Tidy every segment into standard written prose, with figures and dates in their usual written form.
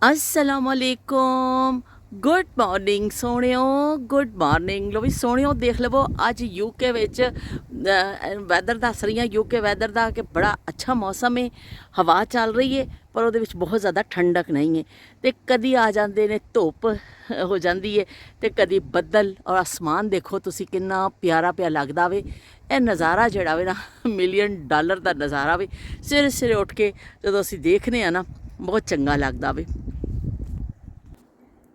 असलामुअलैकुम good morning सोहणियो good morning लो भी सोहणियो देख लवो अज UK विच weather दस रही यूके वैदर का कि बड़ा अच्छा मौसम है। हवा चल रही है पर वो बहुत ज़्यादा ठंडक नहीं है। तो कदी आ जाते ने धुप हो जाती है तो कदी बदल और आसमान देखो तुसी कितना प्यारा प्यारा लगता वे। यह नज़ारा जड़ा वे ना $1 मिलियन का नज़ारा वे। सवेरे सवेरे उठ के जो असी देखने ना बहुत चंगा लगता वे।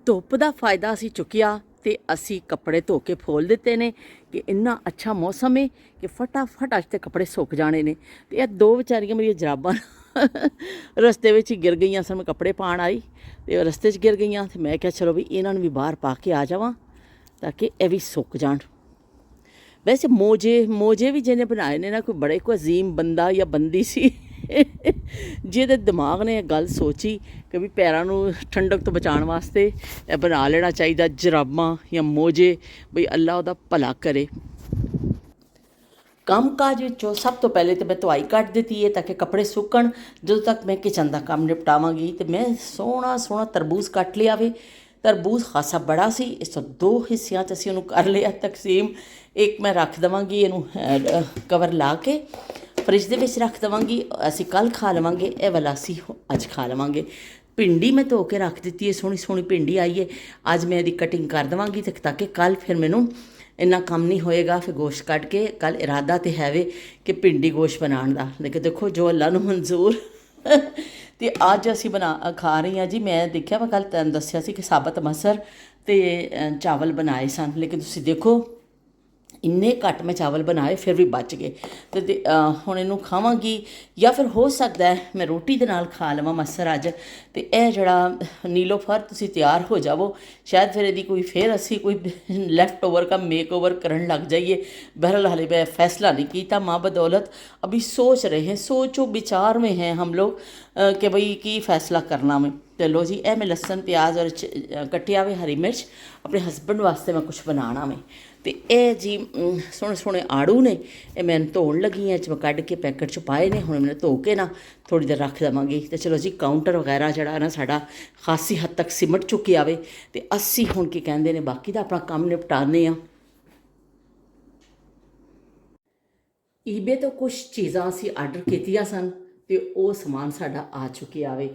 धुप का फायदा असी चुकिया तो असी कपड़े धो के फोल दिते ने कि इन्ना अच्छा मौसम है कि फटाफट अज तो कपड़े सुक जाने ने। तो यह दो बेचारियां मेरी जराबां रस्ते में ही गिर गई सन। मैं कपड़े पाण आई तो रस्ते गिर गई तो मैं क्या चलो भी इन्हों भी बाहर पा के आ जावां ताकि यह भी सुक जान। वैसे मोजे मोजे भी जिन्हें बनाए ने ना कोई बड़े कोई अजीम बंदा या बंदी सी ਜਿਹਦੇ ਦਿਮਾਗ ਨੇ ਇਹ ਗੱਲ ਸੋਚੀ ਕਿ ਵੀ ਪੈਰਾਂ ਨੂੰ ਠੰਡਕ ਤੋਂ ਬਚਾਉਣ ਵਾਸਤੇ ਇਹ ਬਣਾ ਲੈਣਾ ਚਾਹੀਦਾ ਜਰਾਬਾਂ ਜਾਂ ਮੋਜੇ ਬਈ ਅੱਲਾ ਉਹਦਾ ਭਲਾ ਕਰੇ। ਕੰਮ ਕਾਜ ਵਿੱਚੋਂ ਸਭ ਤੋਂ ਪਹਿਲੇ ਤਾਂ ਮੈਂ ਧੁਆਈ ਕੱਢ ਦਿੱਤੀ ਹੈ ਤਾਂ ਕਿ ਕੱਪੜੇ ਸੁੱਕਣ। ਜਦੋਂ ਤੱਕ ਮੈਂ ਕਿਚਨ ਦਾ ਕੰਮ ਨਿਪਟਾਵਾਂਗੀ ਤੇ ਮੈਂ ਸੋਹਣਾ ਸੋਹਣਾ ਤਰਬੂਜ਼ ਕੱਟ ਲਿਆ ਵੇ। ਤਰਬੂਜ਼ ਖਾਸਾ ਬੜਾ ਸੀ, ਇਸ ਤੋਂ 2 ਹਿੱਸਿਆਂ 'ਚ ਅਸੀਂ ਉਹਨੂੰ ਕਰ ਲਿਆ ਤਕਸੀਮ। ਇੱਕ ਮੈਂ ਰੱਖ ਦੇਵਾਂਗੀ ਇਹਨੂੰ ਕਵਰ ਲਾ ਕੇ फ्रिज ਦੇ ਵਿੱਚ ਰੱਖ ਦੇਵਾਂਗੀ। ਅਸੀਂ ਕੱਲ੍ਹ ਖਾ ਲਵਾਂਗੇ, ਇਹ ਵਾਲਾ ਅਸੀਂ ਅੱਜ ਖਾ ਲਵਾਂਗੇ। ਭਿੰਡੀ ਮੈਂ ਧੋ ਕੇ ਰੱਖ ਦਿੱਤੀ ਹੈ, ਸੋਹਣੀ ਸੋਹਣੀ ਭਿੰਡੀ ਆਈ ਹੈ। ਅੱਜ ਮੈਂ ਇਹਦੀ ਕਟਿੰਗ ਕਰ ਦੇਵਾਂਗੀ ਤੇ ਤਾਂ ਕਿ ਕੱਲ੍ਹ ਫਿਰ ਮੈਨੂੰ ਇੰਨਾ ਕੰਮ ਨਹੀਂ ਹੋਏਗਾ। ਫਿਰ ਗੋਸ਼ਤ ਕੱਢ ਕੇ ਕੱਲ੍ਹ ਇਰਾਦਾ ਤਾਂ ਹੈ ਵੇ ਕਿ ਭਿੰਡੀ ਗੋਸ਼ਤ ਬਣਾਉਣ ਦਾ, ਲੇਕਿਨ ਦੇਖੋ ਜੋ ਅੱਲਾ ਨੂੰ ਮਨਜ਼ੂਰ। ਅਤੇ ਅੱਜ ਅਸੀਂ ਖਾ ਰਹੀ ਹਾਂ ਜੀ। ਮੈਂ ਦੇਖਿਆ ਮੈਂ ਕੱਲ੍ਹ ਤੁਹਾਨੂੰ ਦੱਸਿਆ ਸੀ ਕਿ ਸਾਬਤ ਮਸਰ ਅਤੇ ਚਾਵਲ ਬਣਾਏ ਸਨ, ਲੇਕਿਨ ਤੁਸੀਂ ਦੇਖੋ ਇੰਨੇ ਘੱਟ ਮੈਂ ਚਾਵਲ ਬਣਾਏ ਫਿਰ ਵੀ ਬਚ ਗਏ। ਅਤੇ ਹੁਣ ਇਹਨੂੰ ਖਾਵਾਂਗੀ ਜਾਂ ਫਿਰ ਹੋ ਸਕਦਾ ਮੈਂ ਰੋਟੀ ਦੇ ਨਾਲ ਖਾ ਲਵਾਂ ਮਸਰ ਅੱਜ। ਅਤੇ ਇਹ ਜਿਹੜਾ ਨੀਲੋਫਰ ਤੁਸੀਂ ਤਿਆਰ ਹੋ ਜਾਵੋ, ਸ਼ਾਇਦ ਫਿਰ ਇਹਦੀ ਫਿਰ ਅਸੀਂ ਕੋਈ ਲੈਫਟ ਓਵਰ का मेक ओवर करने लग जाइए। बहरहाल हाले मैं फ़ैसला नहीं किया माँ बदौलत, अभी सोच रहे हैं, सोचो विचार में हैं हम लोग कि भाई की फ़ैसला करना में। चलो जी ए मैं लसन प्याज और कटिया हुए हरी मिर्च अपने हसबैंड वास्ते मैं कुछ बनाना में। तो यह जी सोहने सोहने आड़ू ने ये मैं धोन लगी हैं, मैं कढ़ के पैकेट च पाए ने। हुण मैं धो के ना थोड़ी देर रख देवांगी। तो चलो जी काउंटर वगैरह जड़ा ना साडा खासी हद तक सिमट चुकी आवे तो असी हुण की कहंदे ने बाकी दा अपना काम निपटाने आ। ईबे तो कुछ चीज़ां असी आर्डर कीतियां सन तो वो समान साडा आ चुकी आवे।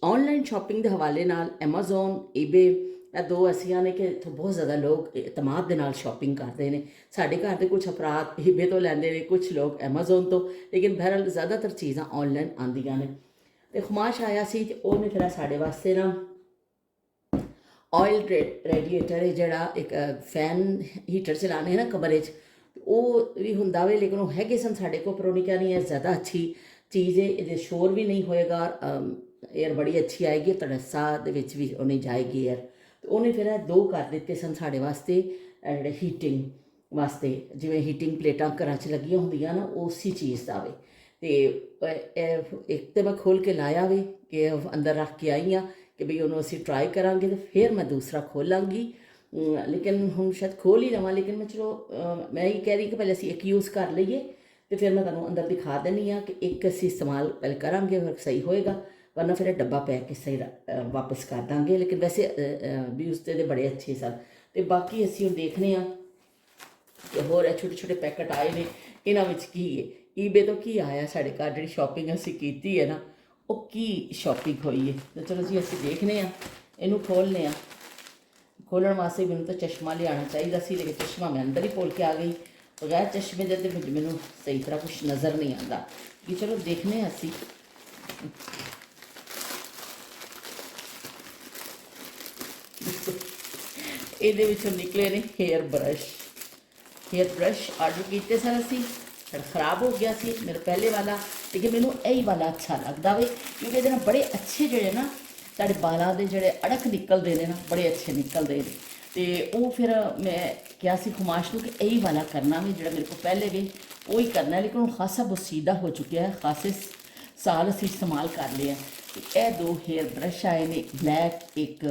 ऑनलाइन शॉपिंग के हवाले नाल एमाजोन ईबे ਇਹ 2 ਐਸੀਆਂ ਨੇ ਕਿ ਇੱਥੋਂ ਬਹੁਤ ਜ਼ਿਆਦਾ ਲੋਕ ਇਤਮਾਦ ਦੇ ਨਾਲ ਸ਼ਾਪਿੰਗ ਕਰਦੇ ਨੇ। ਸਾਡੇ ਘਰ ਦੇ ਕੁਝ ਅਫਰਾਦ ਈਬੇ ਤੋਂ ਲੈਂਦੇ ਨੇ, ਕੁਝ ਲੋਕ ਐਮਾਜ਼ੋਨ ਤੋਂ, ਲੇਕਿਨ ਬਹਰਹਾਲ ਜ਼ਿਆਦਾਤਰ ਚੀਜ਼ਾਂ ਆਨਲਾਈਨ ਆਉਂਦੀਆਂ ਨੇ। ਅਤੇ ਖੁਮਾਸ਼ ਆਇਆ ਸੀ ਅਤੇ ਉਹਨੇ ਫਿਰ ਸਾਡੇ ਵਾਸਤੇ ਨਾ ਆਇਲ ਰੇਡੀਏਟਰ ਹੈ ਜਿਹੜਾ ਇੱਕ ਫੈਨ ਹੀਟਰ ਚਲਾਉਂਦੇ ਨਾ ਕਮਰੇ 'ਚ, ਉਹ ਵੀ ਹੁੰਦਾ ਵੇ। ਲੇਕਿਨ ਉਹ ਹੈਗੇ ਸਨ ਸਾਡੇ ਕੋਲ, ਪਰ ਉਹਨੇ ਕਿਹਾ ਨਹੀਂ ਇਹ ਜ਼ਿਆਦਾ ਅੱਛੀ ਚੀਜ਼ ਹੈ, ਇਹਦੇ ਸ਼ੋਰ ਵੀ ਨਹੀਂ ਹੋਏਗਾ, ਏਅਰ ਬੜੀ ਅੱਛੀ ਆਏਗੀ, ਤੁਹਾਡੇ ਸਾਹ ਦੇ ਵਿੱਚ ਵੀ ਉਹ ਨਹੀਂ ਜਾਏਗੀ ਏਅਰ। तो उन्हें फिर 2 कर दिते सन साढ़े वास्ते जोड़े हीटिंग वास्ते, जिमें हीटिंग प्लेटां घर च लगियां होंदियां ना उसी चीज़ का वे। तो एक तो मैं खोल के लाया वे कि अंदर रख के आई हाँ कि बई उन्होंने असीं ट्राई करांगे, तो फिर मैं दूसरा खोलांगी। लेकिन हुण शायद खोल ही लवां, लेकिन मैं चलो मैं ही कह रही कि पहले असीं एक यूज़ कर लईए तो फिर मैं तुहानूं अंदर दिखा दिंदी हाँ कि एक असीं इस्तेमाल पहले करांगे फिर सही होएगा, वरना फिर डब्बा पैक के सही वापस कर देंगे। लेकिन वैसे भी उसके बड़े अच्छे सन। तो बाकी असी हम देखने कि होर छोटे छोटे पैकेट आए ने, इन्हों की है ईबे तो की आया साढ़े घर जी शॉपिंग असी की है ना वो की शॉपिंग हुई है। तो चलो जी असी देखने इनू खोलने खोलने वास्ते मैंने तो चश्मा लिया चाहिए सी, लेकिन चश्मा मैं अंदर ही खोल के आ गई। बगैर चश्मे के तो मैनू सही तरह कुछ नज़र नहीं आता कि चलो देखने असी। ਇਹਦੇ ਵਿੱਚੋਂ ਨਿਕਲੇ ਨੇ हेयर ब्रश आर्डर किए सन असी, खराब हो गया सी मेरा पहले वाला, लेकिन मैनू यही वाला अच्छा लगता वे क्योंकि ये बड़े अच्छे जोड़े ना साढ़े बालों के जोड़े अड़क निकलते हैं ना बड़े अच्छे निकलते हैं। तो वो फिर मैं क्या सी खुमाश को कि यही वाला करना वे जो मेरे को पहले वे वही करना है, लेकिन वो खासा बसीदा हो चुका है, खासे साल असी इस्तेमाल कर लिया। तो यह 2 हेयर ब्रश आए ने, ब्लैक एक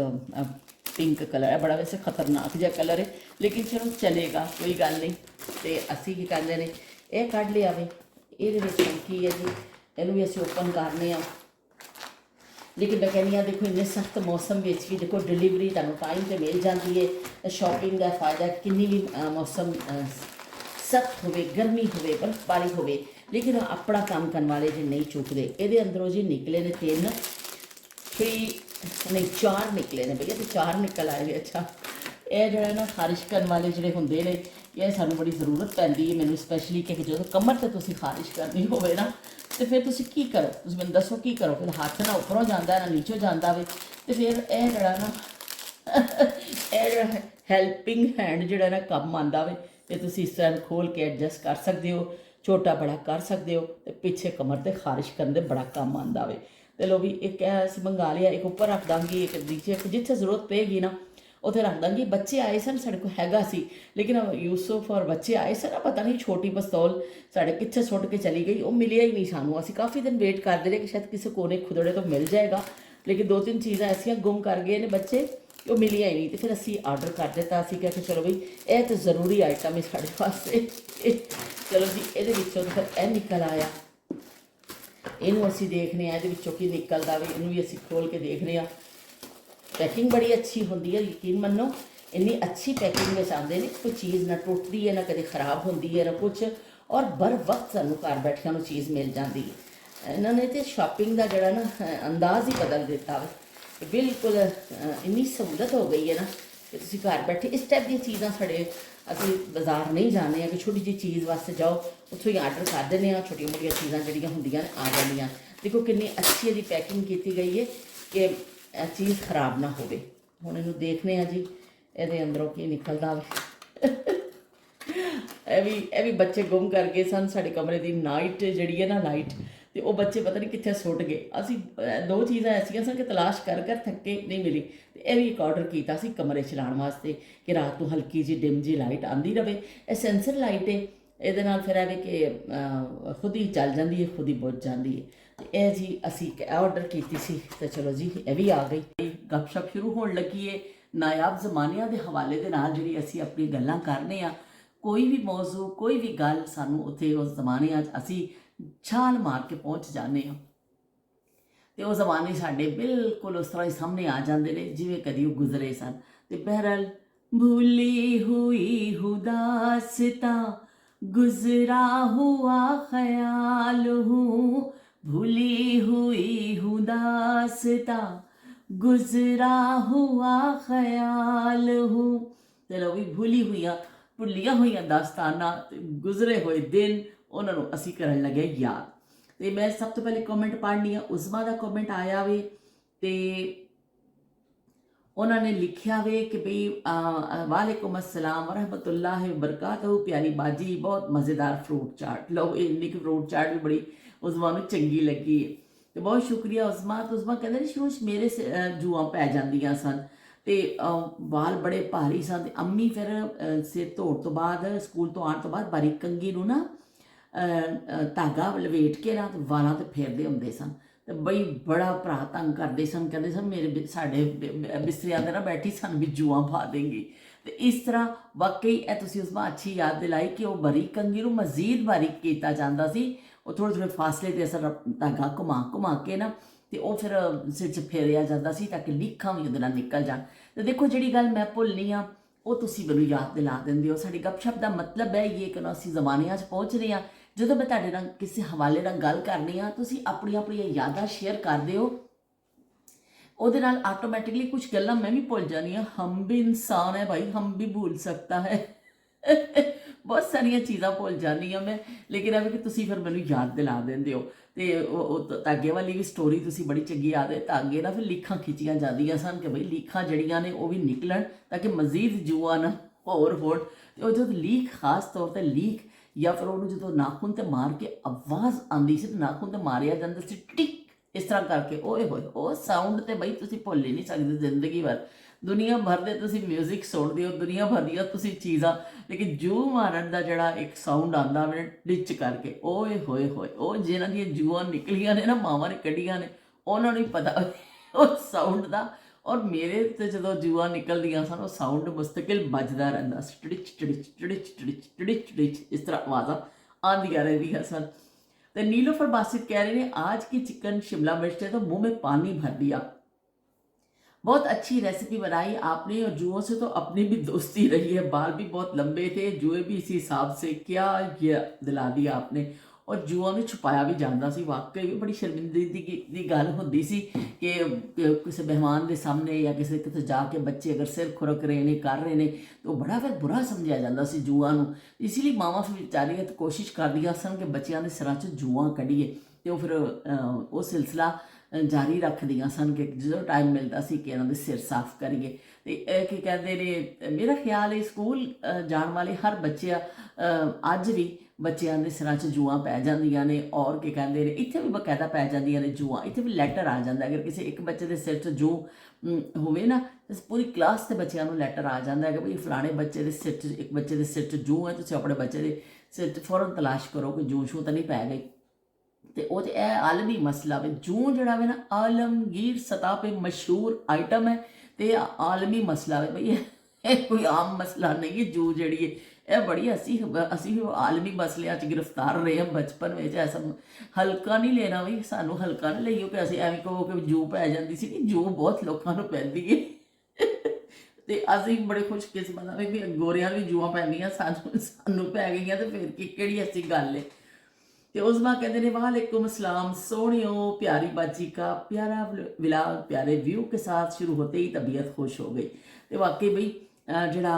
पिंक कलर है, बड़ा वैसे खतरनाक जहा कलर है, लेकिन चलो चलेगा कोई गल नहीं। तो असी की कहते हैं यह कढ़ लिया वे। ये की है जी, इनू भी असी ओपन करने लेकिन मैं कहनी देखो इन्ने सख्त मौसम में भी देखो डिलीवरी तुहानू टाइम पर मिल जाती है। शॉपिंग का फायदा किन्नी भी मौसम सख्त होवे, गर्मी होवे, बर्फबारी होवे, लेकिन अपना काम करने वाले जो नहीं चुकते। ये अंदरों जी निकले ने 3 3 नहीं 4 निकले ने भैया, तो 4 निकल आए। अच्छा ये जो ना खारिश करने वाले जोड़े होंगे ने, ये सानू बड़ी जरूरत पैंदी है मैनू स्पैशली, कि जो कमर से तुसी खारिश करनी होवे ना, तो फिर तुसी की करो, तुसी मैनू दसो की करो। फिर हाथ ना उपरों जाता है ना नीचों जाता है, तो फिर यह जड़ा ना यह हैल्पिंग हैंड जोड़ा ना कम आता है। तो तुसी इस तरह खोल के एडजस्ट कर सकते हो, छोटा बड़ा कर सकते हो, तो पिछे कमर से खारिश करने बड़ा कम आता है। तो लो भी एक ऐसी मंगा लिया, एक उपर रख दाँगी, एक नीचे, जिथे जरूरत पेगी ना उत्थे रख दाँगी। बच्चे आए सन साढ़े को हैगा सी, लेकिन यूसुफ और बच्चे आए सन, पता नहीं छोटी पिस्तौल साढ़े कित्थे सुट के चली गई, वो मिलिया ही नहीं सानू। असीं काफ़ी दिन वेट करते रहे कि शायद किसी कोने खुदड़े तो मिल जाएगा, लेकिन 2-3 चीज़ां ऐसियां गुम कर गए ने बच्चे, वो मिलिया ही नहीं। तो फिर असीं आर्डर कर दिता। असीं कहा कि चलो बई यह तो जरूरी आइटम है साढ़े वास्ते। चलो जी ये फिर यह निकल आया, इनू असी देखने ये की निकलता भी, इनू भी असी खोल के देखने। पैकिंग बड़ी अच्छी होंगी है, यकीन मनो इन्नी अच्छी पैकिंग में आते हैं, कोई चीज़ ना टुटती है, ना कभी खराब होती है, ना कुछ, और बर वक्त सानू घर बैठिया चीज़ मिल जाती है। इन्होंने तो शॉपिंग का जड़ा ना अंदाज़ ही बदल दिता है, बिल्कुल इन्नी सहूलत हो गई है ना कि तुसी घर बैठे इस टाइप दी चीज़ां साढ़े असीं बाजार नहीं जाने हैं कि छोटी जी चीज़ वास्ते जाओ उत्थों ही आर्डर कर देने, छोटिया मोटिया चीज़ां जिहड़ियां हुंदियां ने आ जांदियां। देखो कितनी अच्छी इहदी पैकिंग की गई है कि चीज़ खराब ना होवे। हुण इहनूं देखने जी इहदे अंदरों की निकलदा ये भी बच्चे गुम कर गए सन साढ़े कमरे की नाइट जिहड़ी है ना लाइट, तो वो बच्चे पता नहीं कित्थे सुट गए। असीं 2 चीज़ां ऐसियां सन कि तलाश कर कर थके नहीं मिली, तो यह भी एक ऑर्डर किया सी कमरे चलाने वास्ते कि रात को हल्की जी डिम जी लाइट आती रहे। यह सेंसर लाइट है, ये फिर है कि खुद ही चल जाती है, खुद ही बुझ जाती है। तो यह जी असी ऑर्डर की सी, तो चलो जी यह भी आ गई। गपशप शुरू होने लगी है नायाब जमानिया के हवाले के नाल, जी असी अपनी गल्लां करने आ, कोई भी मौजू कोई भी गल सानू उत्थे उस जमाने असी छाल मार के पहुँच जाने, तो वह जमाने साढ़े बिल्कुल उस तरह ही सामने आ जाते हैं जिमें कभी वो गुजरे सन। तो बहरहाल भूली हुई हुदासता गुजरा हुआ ख्याल हूँ, भूली हुई हुदासता गुजरा हुआ ख्याल हूँ। चलो भी भूली हुई भुलिया हुई दास्ताना गुजरे हुए दिन उन्होंने असी करन लगे याद। तो मैं सब तो पहले कमेंट पढ़नी है, उज़मा का कमेंट आया वे, तो उन्होंने लिखा वे कि बई वालेकुम अस्सलाम वरहमतुल्लाहि वबरकातुहू, प्यारी बाजी बहुत मज़ेदार फ्रूट चाट। लो इन्नी फ्रूट चाट भी बड़ी उज़मा नूं चंगी लगी है, तो बहुत शुक्रिया उज़मा। तो उज़मा कहते हैं शुरू मेरे जूआं पै जांदियां सन, तो वाल बड़े भारी सन, ते अम्मी फिर सिर धोण तो बाद स्कूल तो आने तो बाद बारीक कंघी नूं ना धागा लवेट के ना वालों ते फेरदे हुंदे सन। तो बई बड़ा भरा तंग करते सन, कहते सन मेरे साढ़े बिस्तरिया ना बैठी सन भी जुआं पा देंगी। तो इस तरह वाकई तुसीं उज़मा अच्छी याद दिलाई कि वह बारीक कंघी नूं मजीद बारीक किया जाता सी, वो थोड़े थोड़े फासले ते असर धागा घुमा घुमा के ना, तो वह फिर सिर च फेरिया जाता सी ताकि लीखां भी उहदे नाल निकल जान। तो देखो जिहड़ी गल मैं भुलनी हाँ वो तुसीं मैनूं याद दिला दिंदे हो। साडी गपशप का मतलब है ये कि असीं जमानिਆਂ 'ਚ पहुँच रहे हैं, जो मैं तुहाडे नाल किसी हवाले नाल गल करनी हाँ तुसीं अपनी अपनी यादां शेयर करदे हो, ਉਹਦੇ ਨਾਲ ਆਟੋਮੈਟਿਕਲੀ कुछ गल्लां मैं भी भुल जानी हाँ। हम भी इंसान है भाई, हम भी भूल सकता है बहुत सारिया चीज़ां भुल जानी हाँ मैं, लेकिन अभी कि तुसीं फिर मैनूं याद दिला देंदे हो। तो धागे वाली भी स्टोरी तुसीं बड़ी चंगी याद है। धागे ना फिर लीखां खिंचियां जांदियां सन कि बई लीखां जड़ियां ने वो भी निकलन ताकि मजीद जुआ ना होर होण। तो जो लीक खास तौर पर लीक या फिर उन्होंने जो नाखून ते मार के आवाज़ आती सी, नाखून ते मारिया जाता सी टिक इस तरह करके, ओए होए वो साउंड तो बई तुसीं भुल ही नहीं सकते जिंदगी भर। दुनिया भर के तुसीं म्यूजिक सुनते हो, दुनिया भर दियां तुसीं चीज़ां, लेकिन जू मारन का जड़ा एक साउंड आता मैंने डिच करके, ओए होए होए वो जिन्हां दियां जूआं निकलियां ने ना मावां ने कढ़ियां ने उन्होंने ही पता उस साउंड का। और मेरे तो जो जूआं निकलदियां सन वो साउंड मुस्तकिल बजदा रहिंदा सी, टिड़िच टिड़िच टिड़िच टिड़िच टिड़िच टिड़िच इस तरह आवाज़ां आंदियां रहिंदियां सन। तो नीलोफर बासित कह रहे हैं आज की चिकन शिमला मिर्च है तो मुंह में पानी भर दिया। बहुत अच्छी रेसिपी बनाई आपने और जुओं से तो अपनी भी दोस्ती रही है, बाल भी बहुत लंबे थे, जुए भी इसी हिसाब से, क्या ये दिला दिया आपने। और जुआ ਨੂੰ ਛੁਪਾਇਆ ਵੀ ਜਾਂਦਾ ਸੀ, ਵਾਕਈ ਵੀ ਬੜੀ ਸ਼ਰਮਿੰਦਗੀ ਦੀ ਗੱਲ ਹੁੰਦੀ ਸੀ ਕਿ ਕਿਸੇ ਮਹਿਮਾਨ ਦੇ ਸਾਹਮਣੇ ਜਾਂ ਕਿਸੇ ਕਿਤੇ ਜਾ ਕੇ ਬੱਚੇ ਅਗਰ ਸਿਰ ਖੁਰਕ ਰਹੇ ਨੇ ਕਰ ਰਹੇ ਨੇ ਤਾਂ ਉਹ ਬੜਾ ਫਿਰ ਬੁਰਾ ਸਮਝਿਆ ਜਾਂਦਾ ਸੀ ਜੂਆ ਨੂੰ। ਇਸ ਲਈ ਮਾਵਾਂ ਫਿਰ ਵਿਚਾਰੀਆਂ ਤਾਂ ਕੋਸ਼ਿਸ਼ ਕਰਦੀਆਂ ਸਨ ਕਿ ਬੱਚਿਆਂ ਦੇ ਸਿਰਾਂ 'ਚ ਜੂਆ ਕੱਢੀਏ ਤੇ ਉਹ ਫਿਰ ਉਹ ਸਿਲਸਿਲਾ ਜਾਰੀ ਰੱਖਦੀਆਂ ਸਨ ਕਿ ਜਦੋਂ ਟਾਈਮ ਮਿਲਦਾ ਸੀ ਕਿ ਇਹਨਾਂ ਦੇ ਸਿਰ ਸਾਫ਼ ਕਰੀਏ। ਤੇ ਇਹ ਕੀ ਕਹਿੰਦੇ ਨੇ, ਮੇਰਾ ਖਿਆਲ ਹੈ ਸਕੂਲ ਜਾਣ ਵਾਲੇ ਹਰ ਬੱਚਾ ਅੱਜ ਵੀ ਬੱਚਿਆਂ ਦੇ ਸਿਰਾਂ 'ਚ ਜੂਆਂ ਪੈ ਜਾਂਦੀਆਂ ਨੇ ਔਰ ਕੀ ਕਹਿੰਦੇ ਨੇ ਇੱਥੇ ਵੀ ਬਕਾਇਦਾ ਪੈ ਜਾਂਦੀਆਂ ਨੇ ਜੂਆਂ, ਇੱਥੇ ਵੀ ਲੈਟਰ ਆ ਜਾਂਦਾ ਅਗਰ ਕਿਸੇ ਇੱਕ ਬੱਚੇ ਦੇ ਸਿਰ 'ਚ ਜੂ ਹੋਵੇ ਨਾ ਤਾਂ ਪੂਰੀ ਕਲਾਸ ਦੇ ਬੱਚਿਆਂ ਨੂੰ ਲੈਟਰ ਆ ਜਾਂਦਾ ਕਿ ਭਈ ਫਲਾਣੇ ਬੱਚੇ ਦੇ ਸਿਰ 'ਚ ਇੱਕ ਬੱਚੇ ਦੇ ਸਿਰ 'ਚ ਜੂ ਹੈ, ਤੁਸੀਂ ਆਪਣੇ ਬੱਚੇ ਦੇ ਸਿਰ 'ਚ ਫੌਰਨ ਤਲਾਸ਼ ਕਰੋ ਕਿ ਜੂ ਛੂ ਤਾਂ ਨਹੀਂ ਪੈ ਗਈ। ਤੇ ਉਹ ਤੇ ਇਹ ਆਲਮੀ ਮਸਲਾ ਵੇ, ਜੂੰ ਜਿਹੜਾ ਵੇ ਨਾ ਆਲਮਗੀਰ ਸਤਹ 'ਤੇ ਮਸ਼ਹੂਰ ਆਈਟਮ ਹੈ ਤੇ ਆਲਮੀ ਮਸਲਾ ਵੇ ਭਈ, ਇਹ ਕੋਈ ਆਮ ਮਸਲਾ ਨਹੀਂ ਹੈ ਜੂੰ ਜਿਹੜੀ ਹੈ ਇਹ ਬੜੀ ਅਸੀਂ ਆਲਮੀ ਮਸਲਿਆਂ 'ਚ ਗ੍ਰਿਫਤਾਰ ਰਹੇ ਹਾਂ ਬਚਪਨ ਵਿੱਚ। ਐਸਾ ਹਲਕਾ ਨਹੀਂ ਲੈਣਾ ਵੀ, ਸਾਨੂੰ ਹਲਕਾ ਨਹੀਂ ਲਈਓ ਕਿ ਅਸੀਂ ਐਵੇਂ ਕਹੋ ਕਿ ਜੂੰ ਪੈ ਜਾਂਦੀ ਸੀ, ਕਿ ਜੂੰ ਬਹੁਤ ਲੋਕਾਂ ਨੂੰ ਪੈਂਦੀ ਹੈ ਤੇ ਅਸੀਂ ਬੜੇ ਖੁਸ਼ਕਿਸਮਤ ਹਾਂ ਵੀ ਗੋਰਿਆਂ ਵੀ ਜੂਆਂ ਪੈਂਦੀਆਂ, ਸਾਨੂੰ ਪੈ ਗਈਆਂ ਤੇ ਫਿਰ ਕੀ ਕਿਹੜੀ ਐਸੀ ਗੱਲ ਹੈ। ਤੇ ਉਸਮਾ कहते ने वालेकुम अस्सलाम सोनियो, प्यारी बाजी का प्यारा व्लॉग प्यारे व्यू के साथ शुरू होते ही तबीयत खुश हो गई। तो वाकई बई जड़ा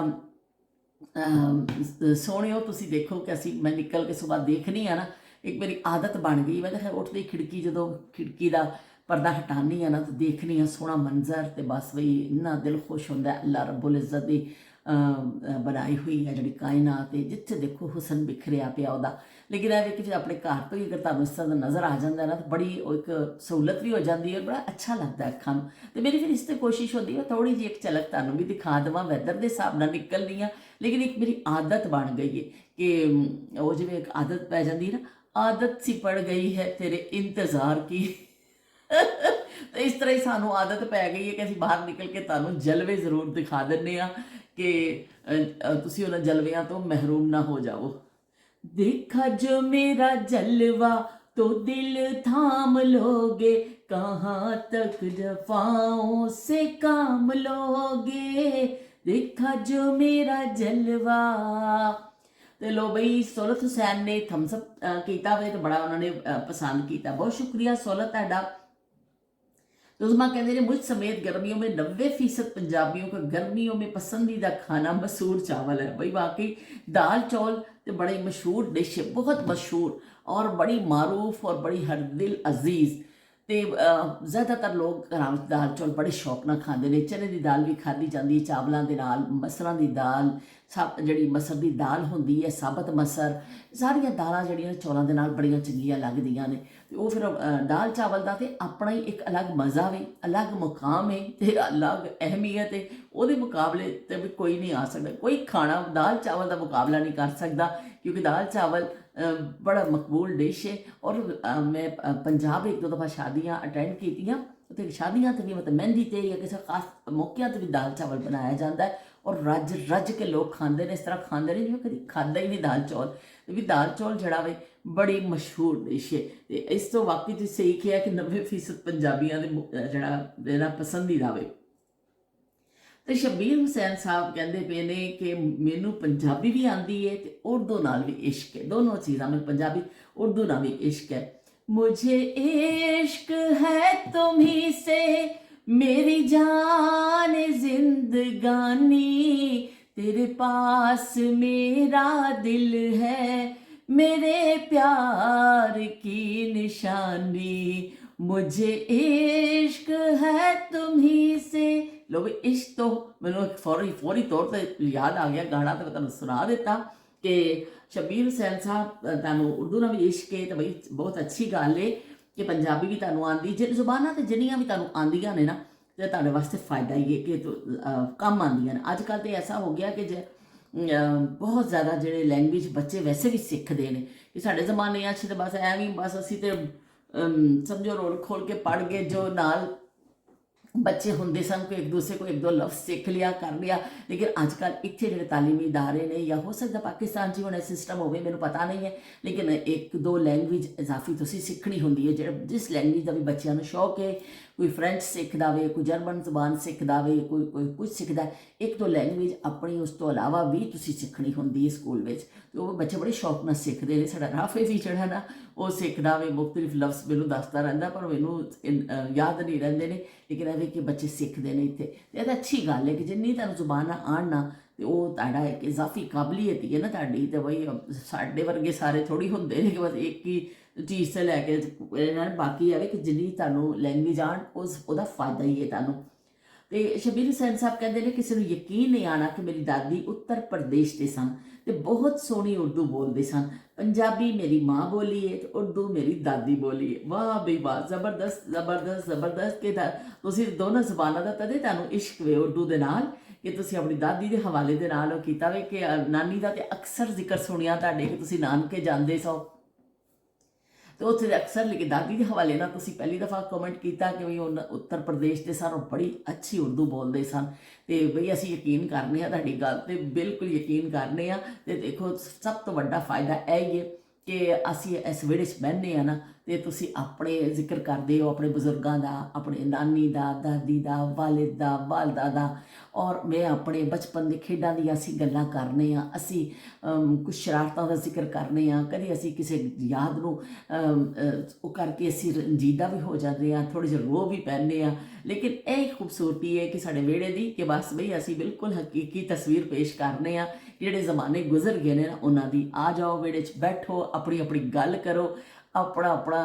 सोनियो तुसी देखो कि असी मैं निकल के सुबह देखनी है ना, एक मेरी आदत बन गई, मैं खैर उठती खिड़की जो खिड़की का पर्दा हटानी है ना तो देखनी है सोहना मंजर, तो बस बई इन्ना दिल खुश होंदा अल्लाह रब्बुल इज़्ज़त दी बनाई हुई है जी कायनात, जिथे देखो हुसन बिखरिया पिया ਉਹਦਾ। लेकिन ਇਹ कि अपने घर तो ही अगर तुम इस तरह नज़र आ जाता है ना तो बड़ी एक सहूलत भी हो जाती है, बड़ा अच्छा लगता है अखा। तो मेरी फिर इससे कोशिश होती है थोड़ी जी एक झलक तुम भी दिखा देव, वैदर के हिसाब न निकलनी है, लेकिन एक मेरी आदत बन गई है कि वो जिमें एक आदत पै जाती है ना, आदत सी पड़ गई है तेरे इंतज़ार की तो इस तरह ही सानू आदत पै गई है कि असीं बाहर निकल के तुहानूं जलवे जरूर दिखा दिंदे आ कि तुसीं उन्हां जलवियां तो महरूम ना हो जाओ। देखा जो मेरा जलवा तो दिल थाम लोगे, कहाँ तक जफाओं से काम लोगे, देखा जो मेरा जलवा। तो लो बई सोलत हुसैन ने थम्सअप किया वे तो बड़ा उन्होंने पसंद किया, बहुत शुक्रिया सोलत तुहाडा। तो उसमा कहते हैं मुझ समेत गर्मियों में 90% पंजाबियों का गर्मियों में पसंदीदा खाना मसूर चावल है। भाई वाकई दाल चौल तो बड़े मशहूर डिश है, बहुत मशहूर और बड़ी मारूफ और बड़ी हर दिल अजीज़। तो ज़्यादातर लोग घर में दाल चौल बड़े शौक नाल खाते हैं। चने की दाल भी खाधी जाती है चावलों के नाल, मसरां की दाल जी मसर की दाल होंदी है, साबत मसर, सारिया दालां जिहड़ियां चौलों के नाल बड़ियां चंगियां लगदियां ने। तो वो फिर दाल चावल का तो अपना ही एक अलग मज़ा है, अलग मुकाम है, तो अलग अहमियत है। वो मुकाबले तो भी कोई नहीं आ सकता, कोई खाना दाल चावल का मुकाबला नहीं कर सकता, क्योंकि दाल चावल बड़ा मकबूल डिश है। और मैं पंजाब एक दो दफ़ा शादियाँ अटेंड कीतियां, तो शादियाँ तो भी मतलब मेहंदी ते या किसी खास मौक़िਆਂ ते भी दाल चावल बनाया जाता है और रज रज के लोग खाते हैं। इस तरह खाते हैं जिवें कभी खादा ही नहीं दाल चौल। तो भी दाल चौल जड़ा वे बड़ी मशहूर डिश है। तो इस तो वाकई तुसीं सही किया कि 90% पंजाबियों के जड़ा पसंदीदा वे। तो शब्बीर हुसैन साहब कहते पे ने कि मैनू पंजाबी भी आती है तो उर्दू नाल भी इश्क है, दोनों चीज़ां में पंजाबी उर्दू नाल भी इश्क है। मुझे इश्क है तुम्ही से मेरी जान जिंदगानी, तेरे पास मेरा दिल है मेरे प्यार की निशानी, मुझे इश्क है तुम्ही से। लो भी इश्क तो मैंने फौरी तौर पर याद आ गया गाना, तो मैं तुहानूं सुना देता कि शब्बीर हुसैन साहब तुहानूं उर्दू नाल भी इश्क है। तो बई बहुत अच्छी गल है कि पंजाबी भी तुहानूं आंदी, जुबानां तो जिन्नियां भी तुहानूं आंदियां ने ना तो तुहाडे वास्ते फायदा ही है कि कम आंदियां ने। अजकल तो ऐसा हो गया कि बहुत ज़्यादा ਜਿਹੜੇ लैंग्वेज बच्चे वैसे भी सीखते हैं कि साढ़े जमाने तो बस एवं बस असी तो समझो रोल खोल के पढ़ गए जो नाल बच्चे होंदे सन कोई एक दूसरे को एक दो लफ्ज़ सीख लिया कर लिया, लेकिन अजकल इतने जो तालीमी इदारे ने, या हो सकता पाकिस्तान च होना सिस्टम हो मैंने पता नहीं है, लेकिन एक दो लैंग्वेज इजाफी तुसी सीखनी होंगी है, जिस लैंग्वेज का भी बच्चों को शौक है, कोई फ्रेंच सीखता वे, कोई जर्मन जबान सीखता वे, कोई कोई कुछ सीखता है, एक दो लैंग्वेज अपनी उस तो अलावा भी तुसी सीखनी होंगी है स्कूल में, तो वो बच्चे बड़े शौक नाल सीखते हैं। साडा राफे भी जड़ा ना वो सीखता वे, मुख्तलिफ लफ्ज़ मैनू दसदा रहिंदा, पर मैनू याद नहीं रहिंदे ने, लेकिन एवे कि बच्चे सीखते हैं इत्थे, ते ये अच्छी गल है कि जिन्नी तुहानूं जुबान आण ना, ते वो तुहाडा एक इजाफी काबलियत ही है ना तुहाडी, ते बई साडे वर्गे सारे थोड़ी होंदे ने कि बस एक ही चीज़ से लैके, बाकी है कि जिन्नी तुहानूं लैंग्वेज आण उसदा फायदा ही है तुहानूं। तो शबीर हुसैन साहब कहते हैं किसी को यकीन नहीं आना कि मेरी दादी उत्तर प्रदेश के सन, तो बहुत सोहनी उर्दू बोलते सन। पंजाबी मेरी माँ बोली है, तो उर्दू मेरी दादी बोली है। वाह बई वाह, जबरदस्त जबरदस्त जबरदस्त कि तुसीं दोनों जबानों का तदे तुहानूं इश्क वे उर्दू दे नाल, कि तुसीं अपनी दादी के हवाले दे नाल ओह कीता वे, कि नानी का तो अक्सर जिक्र सुनिया तुहाडे कि तुसीं नानके जांदे सो, तो उत्थे अक्सर लेकिन दादी के हवाले ना तुसीं पहली दफ़ा कमेंट किया कि भाई उत्तर प्रदेश के सन, बड़ी अच्छी उर्दू बोलते सन, तो बई असीं यकीन करने तुहाडी गल ते, बिल्कुल यकीन करने। तो देखो सब तो वड्डा फायदा यही है कि असीं इस विहड़े च बहने आ ना, तो तुसीं अपने जिक्र करते हो अपने बजुर्गों का, अपने नानी का, दादी का, वालिद का, वालदा का, और मैं अपने बचपन के खेडों दी असीं गल्लां करने आ, असीं कुछ शरारतों का जिक्र करने आ, कभी असीं किसी याद नूं वो करके असीं रंजीदा भी हो जाते हैं, थोड़े जिहे रो भी पैंदे आ, लेकिन यही खूबसूरती है कि साडे विहड़े दी, कि बस बई असीं बिल्कुल हकीकी तस्वीर पेश करने आ, जिहड़े जमाने गुजर गए ने ना उन्हां दी। आ जाओ विहड़े च बैठो, अपनी अपनी गल करो, अपना अपना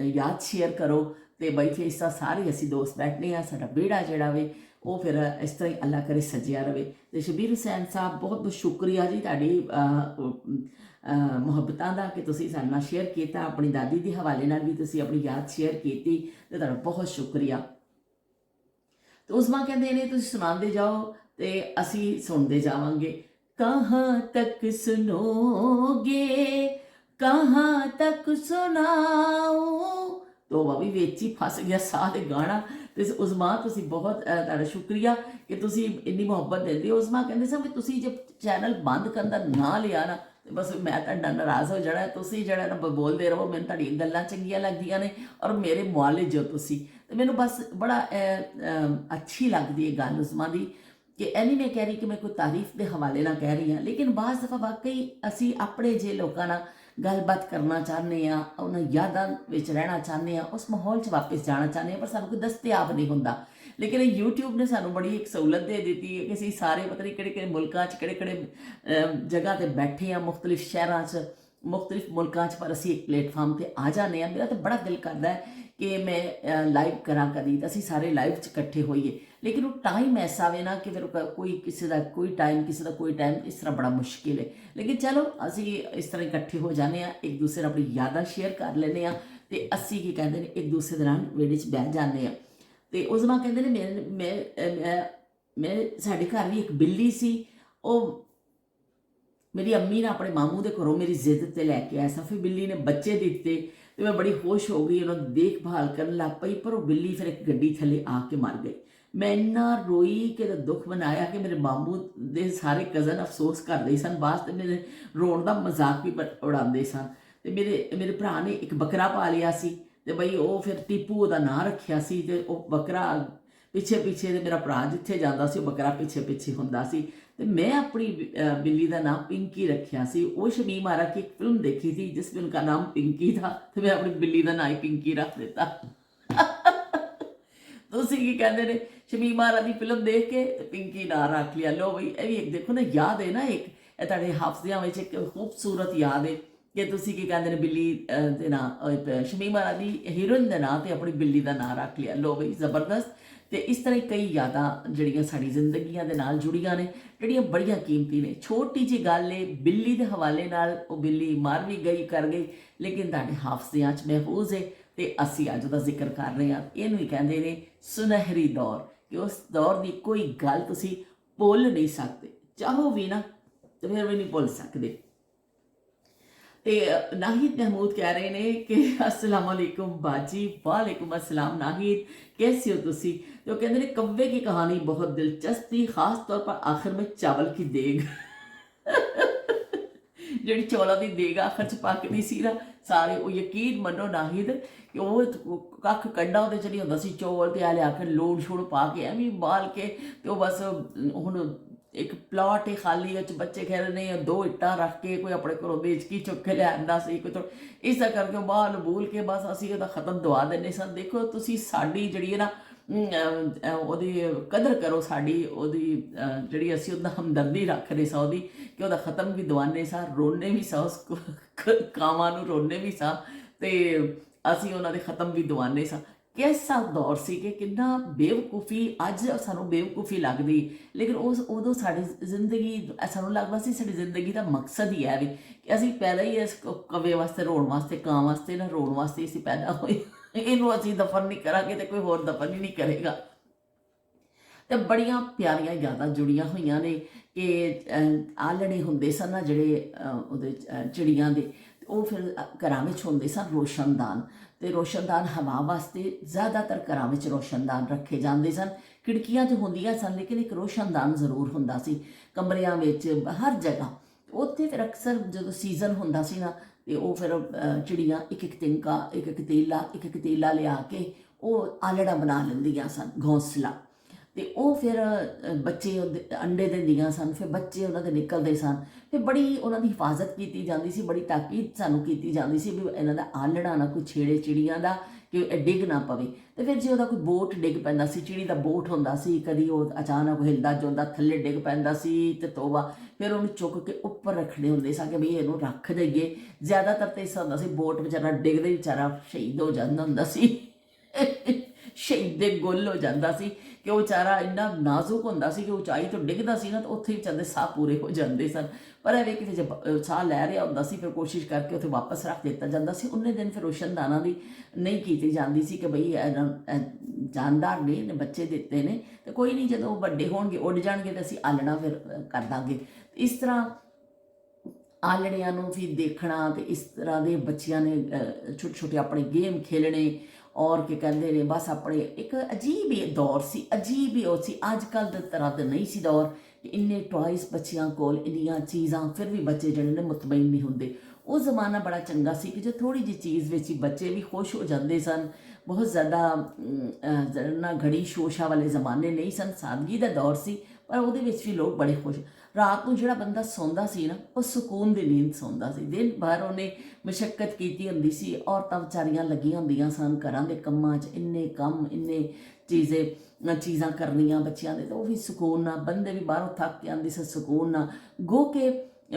याद शेयर करो, तो बई फिर इस तरह सारे असीं दोस्त बैठने आ, साडा विहड़ा जिहड़ा वे वो फिर इस तरह ही अल्लाह करे सजिया रहे। तो शबीर हुसैन साहब बहुत बहुत शुक्रिया जी तुहाडी मुहब्बतां दा कि तुसीं साडे नाल शेयर किया, अपनी दादी के हवाले नाल भी तुसीं अपनी याद शेयर की, तो तुहाडा बहुत शुक्रिया। तो उस्मा कहते ने तुसीं सुणांदे जाओ तो असीं सुनते जावांगे। कहाँ तक सुनोगे, कहाँ तक सुनाऊं, तो वह भी विच ही फस गया साह ते गाना। तो उस्मा तुसीं बहुत तुहाडा शुक्रिया कि तुसीं इन्नी मुहब्बत देंदे हो। उस्मा कहंदे सन कि तुसीं जब चैनल बंद करन दा ना लिया ना, तो बस मैं तुहाडे नाल नाराज़ हो जाना, तुसीं जिहड़ा ना बोलदे रहो, मैनूं तुहाडीआं गल्लां चंगीआं लगदियां ने और मेरे मुआलिज हो तुसीं, तो मैनूं बस बड़ा अच्छी लगदी है गल उस्मा दी, कि ਇਹ नहीं मैं कह रही कि मैं कोई तारीफ के हवाले ना कह रही हाँ, लेकिन बाज़ दफ़ा वाकई असी अपने जे लोगों नाल गलबात करना चाहते हैं, उन्होंने यादां विच रहना चाहते हैं, उस माहौल च वापस जाना चाहते हैं, पर सानूं कोई दस्तयाब नहीं होंदा। लेकिन यूट्यूब ने सानूं बड़ी एक सहूलत दे दी है कि असीं सारे पता नहीं किहड़े किहड़े मुल्कां च किहड़े किहड़े जगह ते बैठे हैं, मुख्तलिफ शहरां च मुख्तलिफ मुल्कां च, पर असीं एक प्लेटफार्म ते आ जाने। मेरा तो बड़ा दिल करता है कि मैं लाइव करा कदी, तो असीं सारे लाइव च इकट्ठे होइए, लेकिन वो टाइम ऐसा वे ना कि फिर कोई किसी का कोई टाइम, किसी का कोई टाइम, इस तरह बड़ा मुश्किल है। लेकिन चलो असी इस तरह इकट्ठे हो जाने, एक दूसरे अपनी यादां शेयर कर लेने, तो असी की कहते हैं एक दूसरे के नाल विहड़े च बह जाने। तो उस्मा कहते हैं मैं साडे घर भी एक बिल्ली सी, वो मेरी अम्मी ने अपने मामू के घरों मेरी जिद ते लैके आया सा, फिर बिल्ली ने बच्चे दिते, तो मैं बड़ी खुश हो गई, उन्होंने देखभाल कर लग पई, पर वो बिल्ली फिर एक गड्डी थले आके मर गई। मैं इन्ना रोई कि दुख मनाया कि मेरे मामू के सारे कज़न अफसोस करते सन, बाद तो मेरे रोण का मजाक भी उड़ाते सन। तो मेरे भरा ने एक बकरा पा लिया सी, तो बई वो फिर टीपू उसका नां रखिया सी, ते वो बकरा पिछे पिछे, तो मेरा भरा जिथे जाता सी बकरा पिछे पिछे हुंदा सी। तो मैं अपनी बिल्ली का नाम पिंकी रखिया सी। वो शमीम आरा की एक फिल्म देखी थी जिस फिल्म का नाम पिंकी था, तो मैं अपनी बिल्ली का नाम ही पिंकी रख दिता। तुसीं की कहते हैं शमीम आरा की फिल्म देख के पिंकी ना रख लिया। लो बई ये भी एक देखो ना याद है ना, एक तुहाडे हाफजियां विच एक खूबसूरत याद है कि तुसीं की कहते हैं बिल्ली दे नां शमीम आरा दी हीरोइन दे नां ते अपनी बिल्ली का नां रख लिया। लो बई जबरदस्त। तो इस तरह कई यादां जिहड़ियां साडी जिंदगियां दे नाल जुड़ियां ने, जिहड़ियां बड़ियां कीमती ने। छोटी जी गल है, बिल्ली के हवाले नाल वो बिल्ली मर भी गई कर गई, लेकिन तुहाडे हाफजियां च महफूज है, तो असी अज उहदा जिक्र कर रहे हैं। इहनूं ही कहंदे ने सुनहरी दौर, कि उस दौर की कोई गल तुसीं भुल नहीं सकते, चाहो भी ना तो फिर भी नहीं भुल सकते। ਤੇ ਨਾਹਿਦ ਮਹਿਮੂਦ ਕਹਿ ਰਹੇ ਨੇ ਕਿ अस्सलाम वालेकुम बाजी, वालेकुम अस्सलाम नाहिद, कैसे हो तुसी। तो कहते हैं कव्वे की कहानी बहुत दिलचस्प थी, खास तौर पर आखिर में चावल की देग ਜਿਹੜੀ ਚੌਲਾਂ ਦੀ ਦੇਗ ਆਖਰ ਚ ਪੱਕਦੀ ਸੀ ਨਾ, ਸਾਰੇ ਉਹ ਯਕੀਨ ਮੰਨੋ ਨਾਹਿਦ ਕਿ ਉਹ ਕੱਖ ਕੰਡਾ ਉਹਦੇ ਚ ਨਹੀਂ ਹੁੰਦਾ ਸੀ, ਚੌਲ ਤੇ ਆ ਲਿਆ ਕੇ ਲੋੜ ਛੋੜ ਪਾ ਕੇ ਐਵੇਂ ਬਾਲ ਕੇ ਤੇ ਉਹ ਬਸ ਹੁਣ ਇੱਕ ਪਲਾਟ ਹੀ ਖਾਲੀ ਵਿੱਚ ਬੱਚੇ ਖੇਡਣੇ, ਦੋ ਇੱਟਾਂ ਰੱਖ ਕੇ ਕੋਈ ਆਪਣੇ ਘਰੋਂ ਵੇਚ ਚੁੱਕ ਕੇ ਲਿਆਂਦਾ ਸੀ ਕੋਈ ਤੋਂ, ਇਸ ਤਰ੍ਹਾਂ ਕਰਕੇ ਉਹ ਬਾਲ ਬੂਲ ਕੇ ਬਸ ਅਸੀਂ ਉਹਦਾ ਖਤਮ ਦਵਾ ਦਿੰਦੇ ਸਨ। ਦੇਖੋ ਤੁਸੀਂ ਸਾਡੀ ਜਿਹੜੀ ਹੈ ਨਾ ਉਹਦੀ ਕਦਰ ਕਰੋ, ਸਾਡੀ ਉਹਦੀ ਜਿਹੜੀ ਅਸੀਂ ਉਹਦਾ ਹਮਦਰਦੀ ਰੱਖਦੇ ਸਾਂ ਉਹਦੀ, ਕਿ ਉਹਦਾ ਖਤਮ ਵੀ ਦਵਾਨੇ ਸਾਂ, ਰੋਣੇ ਵੀ ਸਾਂ, ਉਸ ਕਾਵਾਂ ਨੂੰ ਰੋਣੇ ਵੀ ਸਾਂ ਤੇ ਅਸੀਂ ਉਹਨਾਂ ਦੇ ਖਤਮ ਵੀ ਦਵਾਨੇ ਸਾਂ। कैसा दौर सी कि कितना बेवकूफ़ी अज सानू बेवकूफ़ी लगती, लेकिन उस उदों साड़ी जिंदगी सानू लगता सी साड़ी जिंदगी का मकसद ही है भी कि असी पैदा ही इस कवे वास्ते रोण वास्ते, कां वास्ते ना रोण वास्ते असी पैदा होए, इनू असी दफन नहीं करांगे तो कोई होर दफन ही नहीं करेगा। तो बड़िया प्यारियां यादां जुड़ियां हुई ने कि आलणे हुंदे सन ना जिहड़े उहदे चिड़ियां दे, ਉਹ ਫਿਰ ਘਰਾਂ ਵਿੱਚ ਹੁੰਦੇ ਸਨ ਰੋਸ਼ਨਦਾਨ, ਤੇ ਰੋਸ਼ਨਦਾਨ ਹਵਾ ਵਾਸਤੇ ਜ਼ਿਆਦਾਤਰ ਘਰਾਂ ਵਿੱਚ ਰੋਸ਼ਨਦਾਨ ਰੱਖੇ ਜਾਂਦੇ ਸਨ। ਖਿੜਕੀਆਂ ਤੇ ਹੁੰਦੀਆਂ ਸਨ ਲੇਕਿਨ ਇੱਕ ਰੋਸ਼ਨਦਾਨ ਜ਼ਰੂਰ ਹੁੰਦਾ ਸੀ ਕਮਰਿਆਂ ਵਿੱਚ, ਹਰ ਜਗ੍ਹਾ। ਉੱਥੇ ਫਿਰ ਅਕਸਰ ਜਦੋਂ ਸੀਜ਼ਨ ਹੁੰਦਾ ਸੀ ਨਾ ਤੇ ਉਹ ਫਿਰ ਚਿੜੀਆਂ ਇੱਕ ਇੱਕ ਤਿੰਕਾ, ਇੱਕ ਇੱਕ ਤੀਲਾ ਲਿਆ ਕੇ ਉਹ ਆਲੜਾ ਬਣਾ ਲੈਂਦੀਆਂ ਸਨ, ਘੋਂਸਲਾ। ਤੇ ਉਹ ਫਿਰ ਬੱਚੇ ਅੰਡੇ ਦਿੰਦੀਆਂ ਸਨ, ਫਿਰ ਬੱਚੇ ਉਹਨਾਂ ਦੇ ਨਿਕਲਦੇ ਸਨ, ਫਿਰ ਬੜੀ ਉਹਨਾਂ ਦੀ ਹਿਫਾਜ਼ਤ ਕੀਤੀ ਜਾਂਦੀ ਸੀ, ਬੜੀ ਤਾਕੀਦ ਸਾਨੂੰ ਕੀਤੀ ਜਾਂਦੀ ਸੀ ਵੀ ਇਹਨਾਂ ਦਾ ਆਲੜਾ ਨਾ ਕੋਈ ਛੇੜੇ ਚਿੜੀਆਂ ਦਾ, ਕਿ ਇਹ ਡਿੱਗ ਨਾ ਪਵੇ। ਤੇ ਫਿਰ ਜੇ ਉਹਦਾ ਕੋਈ ਬੋਟ ਡਿੱਗ ਪੈਂਦਾ ਸੀ, ਚਿੜੀ ਦਾ ਬੋਟ ਹੁੰਦਾ ਸੀ, ਕਦੀ ਉਹ ਅਚਾਨਕ ਹਿਲਦਾ ਜੁਲਦਾ ਥੱਲੇ ਡਿੱਗ ਪੈਂਦਾ ਸੀ ਤੇ ਤੋਬਾ, ਫਿਰ ਉਹਨੂੰ ਚੁੱਕ ਕੇ ਉੱਪਰ ਰੱਖਣੇ ਹੁੰਦੇ ਸੀ ਕਿ ਵੀ ਇਹਨੂੰ ਰੱਖ ਦਈਏ। ਜ਼ਿਆਦਾਤਰ ਤਾਂ ਇਸ ਹੁੰਦਾ ਸੀ ਬੋਟ ਵਿਚਾਰਾ ਡਿੱਗਦੇ ਵਿਚਾਰਾ ਸ਼ਹੀਦ ਹੋ ਜਾਂਦਾ ਹੁੰਦਾ ਸੀ, ਸ਼ਹੀਦ ਦੇ ਗੁੱਲ ਹੋ ਜਾਂਦਾ ਸੀ ਕਿ ਉਹ ਵਿਚਾਰਾ ਇੰਨਾ ਨਾਜ਼ੁਕ ਹੁੰਦਾ ਸੀ ਕਿ ਉਚਾਈ ਤੋਂ ਡਿੱਗਦਾ ਸੀ ਨਾ ਤਾਂ ਉੱਥੇ ਵੀ ਚੰਦੇ ਸਾਹ ਪੂਰੇ ਹੋ ਜਾਂਦੇ ਸਨ। ਪਰ ਇਹ ਕਿਤੇ ਜੇ ਸਾਹ ਲੈ ਰਿਹਾ ਹੁੰਦਾ ਸੀ ਫਿਰ ਕੋਸ਼ਿਸ਼ ਕਰਕੇ ਉੱਥੇ ਵਾਪਸ ਰੱਖ ਦਿੱਤਾ ਜਾਂਦਾ ਸੀ। ਉਹਨੇ ਦਿਨ ਫਿਰ ਰੋਸ਼ਨਦਾਨਾਂ ਦੀ ਨਹੀਂ ਕੀਤੀ ਜਾਂਦੀ ਸੀ ਕਿ ਬਈ ਜਾਨਦਾਰ ਨੇ ਬੱਚੇ ਦਿੱਤੇ ਨੇ ਤੇ ਕੋਈ ਨਹੀਂ, ਜਦੋਂ ਵੱਡੇ ਹੋਣਗੇ ਉੱਡ ਜਾਣਗੇ ਤਾਂ ਅਸੀਂ ਆਲਣਾ ਫਿਰ ਕਰ ਦਾਂਗੇ। ਇਸ ਤਰ੍ਹਾਂ ਆਲਣਿਆਂ ਨੂੰ ਵੀ ਦੇਖਣਾ ਤੇ ਇਸ ਤਰ੍ਹਾਂ ਦੇ ਬੱਚਿਆਂ ਨੇ ਛੋਟੇ ਛੋਟੇ ਆਪਣੇ ਗੇਮ ਖੇਲਣੇ ਔਰ ਕੀ ਕਹਿੰਦੇ ਨੇ ਬਸ ਆਪਣੇ ਇੱਕ ਅਜੀਬ ਹੀ ਦੌਰ ਸੀ, ਅਜੀਬ ਹੀ ਉਹ ਸੀ। ਅੱਜ ਕੱਲ੍ਹ ਦੇ ਤਰ੍ਹਾਂ ਦਾ ਨਹੀਂ ਸੀ ਦੌਰ ਕਿ ਇੰਨੇ ਟੋਇਸ ਬੱਚਿਆਂ ਕੋਲ, ਇੰਨੀਆਂ ਚੀਜ਼ਾਂ, ਫਿਰ ਵੀ ਬੱਚੇ ਜਿਹੜੇ ਨੇ ਮੁਤਮਈਨ ਨਹੀਂ ਹੁੰਦੇ। ਉਹ ਜ਼ਮਾਨਾ ਬੜਾ ਚੰਗਾ ਸੀ ਕਿ ਜੋ ਥੋੜ੍ਹੀ ਜਿਹੀ ਚੀਜ਼ ਵਿੱਚ ਹੀ ਬੱਚੇ ਵੀ ਖੁਸ਼ ਹੋ ਜਾਂਦੇ ਸਨ। ਬਹੁਤ ਜ਼ਿਆਦਾ ਨਾ ਘੜੀ ਸ਼ੋਸ਼ਾ ਵਾਲੇ ਜ਼ਮਾਨੇ ਨਹੀਂ ਸਨ, ਸਾਦਗੀ ਦਾ ਦੌਰ ਸੀ, ਪਰ ਉਹਦੇ ਵਿੱਚ ਵੀ ਲੋਕ ਬੜੇ ਖੁਸ਼। ਰਾਤ ਨੂੰ ਜਿਹੜਾ ਬੰਦਾ ਸੌਂਦਾ ਸੀ ਨਾ ਉਹ ਸਕੂਨ ਦੀ ਨੀਂਦ ਸੌਂਦਾ ਸੀ। ਦਿਨ ਭਰ ਉਹਨੇ ਮੁਸ਼ੱਕਤ ਕੀਤੀ ਹੁੰਦੀ ਸੀ, ਔਰਤਾਂ ਵਿਚਾਰੀਆਂ ਲੱਗੀਆਂ ਹੁੰਦੀਆਂ ਸਨ ਘਰਾਂ ਦੇ ਕੰਮਾਂ 'ਚ, ਇੰਨੇ ਕੰਮ, ਇੰਨੇ ਚੀਜ਼ਾਂ ਕਰਨੀਆਂ ਬੱਚਿਆਂ ਦੇ, ਤਾਂ ਉਹ ਵੀ ਸਕੂਨ ਨਾਲ, ਬੰਦੇ ਵੀ ਬਾਹਰੋਂ ਥੱਕ ਕੇ ਆਉਂਦੇ ਸੀ ਸਕੂਨ ਨਾਲ। ਗੋ ਕੇ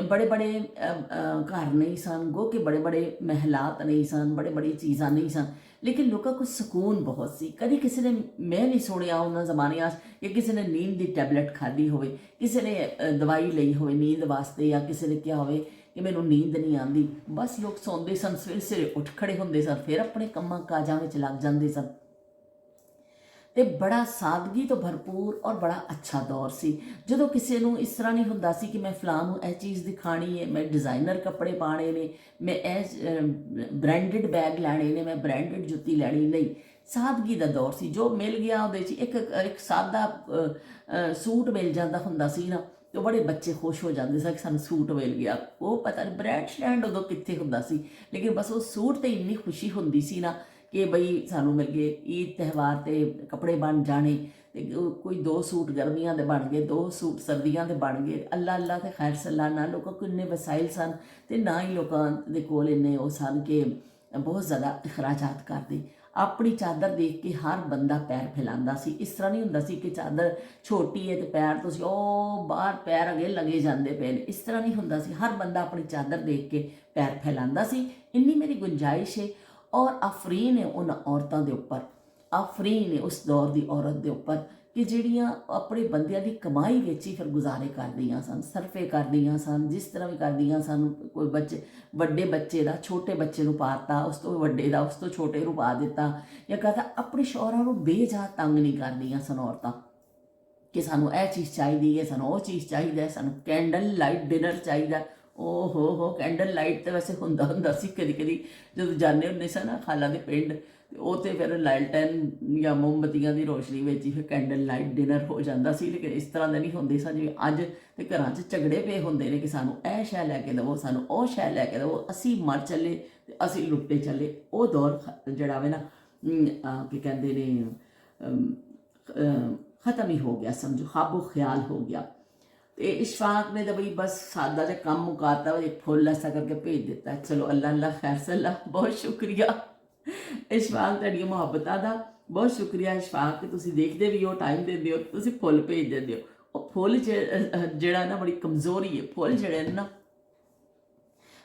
ਬੜੇ ਬੜੇ ਘਰ ਨਹੀਂ ਸਨ, ਗੋ ਕੇ ਬੜੇ ਬੜੇ ਮਹਿਲਾਤ ਨਹੀਂ ਸਨ, ਬੜੇ ਬੜੀ ਚੀਜ਼ਾਂ ਨਹੀਂ ਸਨ, ਲੇਕਿਨ ਲੋਕਾਂ ਕੋਲ ਸਕੂਨ ਬਹੁਤ ਸੀ। ਕਦੀ ਕਿਸੇ ਨੇ, ਮੈਂ ਨਹੀਂ ਸੁਣਿਆ ਉਹਨਾਂ ਜ਼ਮਾਨਿਆਂ 'ਚ ਕਿ ਕਿਸੇ ਨੇ ਨੀਂਦ ਦੀ ਟੈਬਲੇਟ ਖਾਧੀ ਹੋਵੇ, ਕਿਸੇ ਨੇ ਦਵਾਈ ਲਈ ਹੋਵੇ ਨੀਂਦ ਵਾਸਤੇ, ਜਾਂ ਕਿਸੇ ਨੇ ਕਿਹਾ ਹੋਵੇ ਕਿ ਮੈਨੂੰ ਨੀਂਦ ਨਹੀਂ ਆਉਂਦੀ। ਬਸ ਲੋਕ ਸੌਂਦੇ ਸਨ, ਸਵੇਰੇ ਉੱਠ ਖੜੇ ਹੁੰਦੇ ਸਨ, ਫਿਰ ਆਪਣੇ ਕੰਮਾਂ ਕਾਜਾਂ ਵਿੱਚ ਲੱਗ ਜਾਂਦੇ ਸਨ। ਤੇ ਬੜਾ ਸਾਦਗੀ ਤੋਂ ਭਰਪੂਰ ਔਰ ਬੜਾ ਅੱਛਾ ਦੌਰ ਸੀ, ਜਦੋਂ ਕਿਸੇ ਨੂੰ ਇਸ ਤਰ੍ਹਾਂ ਨਹੀਂ ਹੁੰਦਾ ਸੀ ਕਿ ਮੈਂ ਫਲਾਂ ਨੂੰ ਇਹ ਚੀਜ਼ ਦਿਖਾਣੀ ਹੈ, ਮੈਂ ਡਿਜ਼ਾਈਨਰ ਕੱਪੜੇ ਪਾਣੇ ਨੇ, ਮੈਂ ਇਹ ਬ੍ਰਾਂਡਡ ਬੈਗ ਲੈਣੇ ਨੇ, ਮੈਂ ਬ੍ਰਾਂਡਡ ਜੁੱਤੀ ਲੈਣੀ, ਨਹੀਂ। ਸਾਦਗੀ ਦਾ ਦੌਰ ਸੀ, ਜੋ ਮਿਲ ਗਿਆ ਉਹਦੇ 'ਚ ਇੱਕ ਸਾਦਾ ਸੂਟ ਮਿਲ ਜਾਂਦਾ ਹੁੰਦਾ ਸੀ ਨਾ, ਤੇ ਬੜੇ ਬੱਚੇ ਖੁਸ਼ ਹੋ ਜਾਂਦੇ ਸਨ ਕਿ ਸਾਨੂੰ ਸੂਟ ਮਿਲ ਗਿਆ। ਉਹ ਪਤਾ ਨਹੀਂ ਬ੍ਰੈਂਡ ਸ਼ਰੈਂਡ ਉਦੋਂ ਕਿੱਥੇ ਹੁੰਦਾ ਸੀ, ਲੇਕਿਨ ਬਸ ਉਹ ਸੂਟ 'ਤੇ ਇੰਨੀ ਖੁਸ਼ੀ ਹੁੰਦੀ ਸੀ ਨਾ ਕਿ ਬਈ ਸਾਨੂੰ ਮਿਲ ਗਏ। ਈਦ ਤਿਉਹਾਰ 'ਤੇ ਕੱਪੜੇ ਬਣ ਜਾਣੇ, ਤੇ ਕੋਈ 2 ਸੂਟ ਗਰਮੀਆਂ ਦੇ ਬਣ ਗਏ, 2 ਸੂਟ ਸਰਦੀਆਂ ਦੇ ਬਣ ਗਏ। ਅੱਲਾ ਅੱਲਾ ਤੇ ਖੈਰ ਸੱਲਾ, ਨਾ ਲੋਕਾਂ ਕੋਲ ਇੰਨੇ ਵਸਾਇਲ ਸਨ ਤੇ ਨਾ ਹੀ ਲੋਕਾਂ ਦੇ ਕੋਲ ਇੰਨੇ ਉਹ ਸਨ ਕਿ ਬਹੁਤ ਜ਼ਿਆਦਾ ਅਖਰਾਜਾਤ ਕਰਦੇ। ਆਪਣੀ ਚਾਦਰ ਦੇਖ ਕੇ ਹਰ ਬੰਦਾ ਪੈਰ ਫੈਲਾਉਂਦਾ ਸੀ। ਇਸ ਤਰ੍ਹਾਂ ਨਹੀਂ ਹੁੰਦਾ ਸੀ ਕਿ ਚਾਦਰ ਛੋਟੀ ਹੈ ਤੇ ਪੈਰ ਤੁਸੀਂ ਉਹ ਬਾਹਰ ਪੈਰ ਅੱਗੇ ਲੱਗੇ ਜਾਂਦੇ ਪਏ ਨੇ, ਇਸ ਤਰ੍ਹਾਂ ਨਹੀਂ ਹੁੰਦਾ ਸੀ। ਹਰ ਬੰਦਾ ਆਪਣੀ ਚਾਦਰ ਦੇਖ ਕੇ ਪੈਰ ਫੈਲਾਉਂਦਾ ਸੀ। ਇੰਨੀ ਮੇਰੀ ਗੁੰਜਾਇਸ਼ ਹੈ ਔਰ ਆਫਰੀਨ ਹੈ ਉਹਨਾਂ ਔਰਤਾਂ ਦੇ ਉੱਪਰ, ਆਫਰੀਨ ਹੈ ਉਸ ਦੌਰ ਦੀ ਔਰਤ ਦੇ ਉੱਪਰ ਕਿ ਜਿਹੜੀਆਂ ਆਪਣੇ ਬੰਦਿਆਂ ਦੀ ਕਮਾਈ ਵਿੱਚ ਹੀ ਫਿਰ ਗੁਜ਼ਾਰੇ ਕਰਦੀਆਂ ਸਨ, ਸਰਫੇ ਕਰਦੀਆਂ ਸਨ, ਜਿਸ ਤਰ੍ਹਾਂ ਵੀ ਕਰਦੀਆਂ ਸਨ। ਕੋਈ ਵੱਡੇ ਬੱਚੇ ਦਾ ਛੋਟੇ ਬੱਚੇ ਨੂੰ ਪਾਤਾ, ਉਸ ਤੋਂ ਵੱਡੇ ਦਾ ਉਸ ਤੋਂ ਛੋਟੇ ਨੂੰ ਪਾ ਦਿੱਤਾ, ਜਾਂ ਕਹਤਾ ਆਪਣੇ ਸ਼ੌਹਰਾਂ ਨੂੰ ਬੇਜਾ ਤੰਗ ਨਹੀਂ ਕਰਦੀਆਂ ਸਨ ਔਰਤਾਂ ਕਿ ਸਾਨੂੰ ਇਹ ਚੀਜ਼ ਚਾਹੀਦੀ ਹੈ, ਸਾਨੂੰ ਉਹ ਚੀਜ਼ ਚਾਹੀਦਾ, ਸਾਨੂੰ ਕੈਂਡਲ ਲਾਈਟ ਡਿਨਰ ਚਾਹੀਦਾ। ਓ ਹੋ ਕੈਂਡਲ ਲਾਈਟ ਤਾਂ ਵੈਸੇ ਹੁੰਦਾ ਸੀ ਕਦੀ ਕਦੀ ਜਦੋਂ ਜਾਂਦੇ ਹੁੰਦੇ ਸੀ ਨਾ ਖਾਲਾ ਦੇ ਪਿੰਡ, ਤੇ ਉਹ ਤੇ ਫਿਰ ਲਾਲਟੈਨ ਜਾਂ ਮੋਮਬੱਤੀਆਂ ਦੀ ਰੋਸ਼ਨੀ ਵਿੱਚ ਹੀ ਫਿਰ ਕੈਂਡਲ ਲਾਈਟ ਡਿਨਰ ਹੋ ਜਾਂਦਾ ਸੀ। ਲੇਕਿਨ ਇਸ ਤਰ੍ਹਾਂ ਦਾ ਨਹੀਂ ਹੁੰਦੇ ਸਨ ਜਿਵੇਂ ਅੱਜ, ਤੇ ਘਰਾਂ 'ਚ ਝਗੜੇ ਪਏ ਹੁੰਦੇ ਨੇ ਕਿ ਸਾਨੂੰ ਇਹ ਸ਼ੈ ਲੈ ਕੇ ਦੇਵੋ, ਸਾਨੂੰ ਉਹ ਸ਼ੈ ਲੈ ਕੇ ਦੇਵੋ, ਅਸੀਂ ਮਰ ਚੱਲੇ ਤੇ ਅਸੀਂ ਲੁੱਟੇ ਚੱਲੇ। ਉਹ ਦੌਰ ਜਿਹੜਾ ਵੇ ਨਾ ਕੀ ਕਹਿੰਦੇ ਨੇ ख़त्म ही हो गया, समझो खाबो ख्याल हो गया। तो इशफाक ने तो भाई बस सादा जा काम मुकाता, एक फुल ऐसा करके भेज देता है। चलो अल्लाह अल्लाह खैर सल्ला, बहुत शुक्रिया इशफाक तुहाडियां मुहब्बतां दा, बहुत शुक्रिया इशफाक कि तुसीं देखदे भी हो, टाइम देंदे हो, तुसीं फुल भेज देंदे हो। ਉਹ फुल ਜਿਹੜਾ ਨਾ ਬੜੀ ਕਮਜ਼ੋਰੀ ਹੈ। ਫੁੱਲ ਜਿਹੜੇ ਨੇ ਨਾ,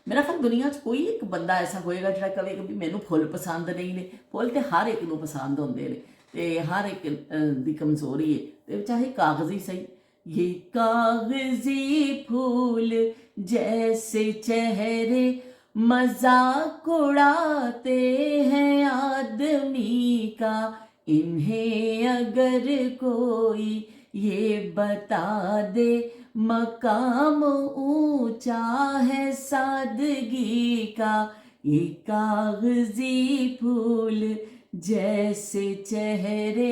मेरा ख्याल दुनिया 'ਚ कोई एक बंदा ऐसा होएगा ਜਿਹੜਾ ਕਵੇ ਕਿ ਵੀ ਮੈਨੂੰ ਫੁੱਲ ਪਸੰਦ ਨਹੀਂ ਨੇ। ਫੁੱਲ ਤੇ ਹਰ ਇੱਕ ਨੂੰ ਪਸੰਦ ਹੁੰਦੇ ਨੇ ਤੇ हर एक ਦੀ ਕਮਜ਼ੋਰੀ ਹੈ, ਤੇ ਚਾਹੇ कागजी सही। ये कागजी फूल जैसे चेहरे मजाक उड़ाते हैं आदमी का, इन्हें अगर कोई ये बता दे मकाम ऊंचा है सादगी का, ये कागजी फूल जैसे चेहरे।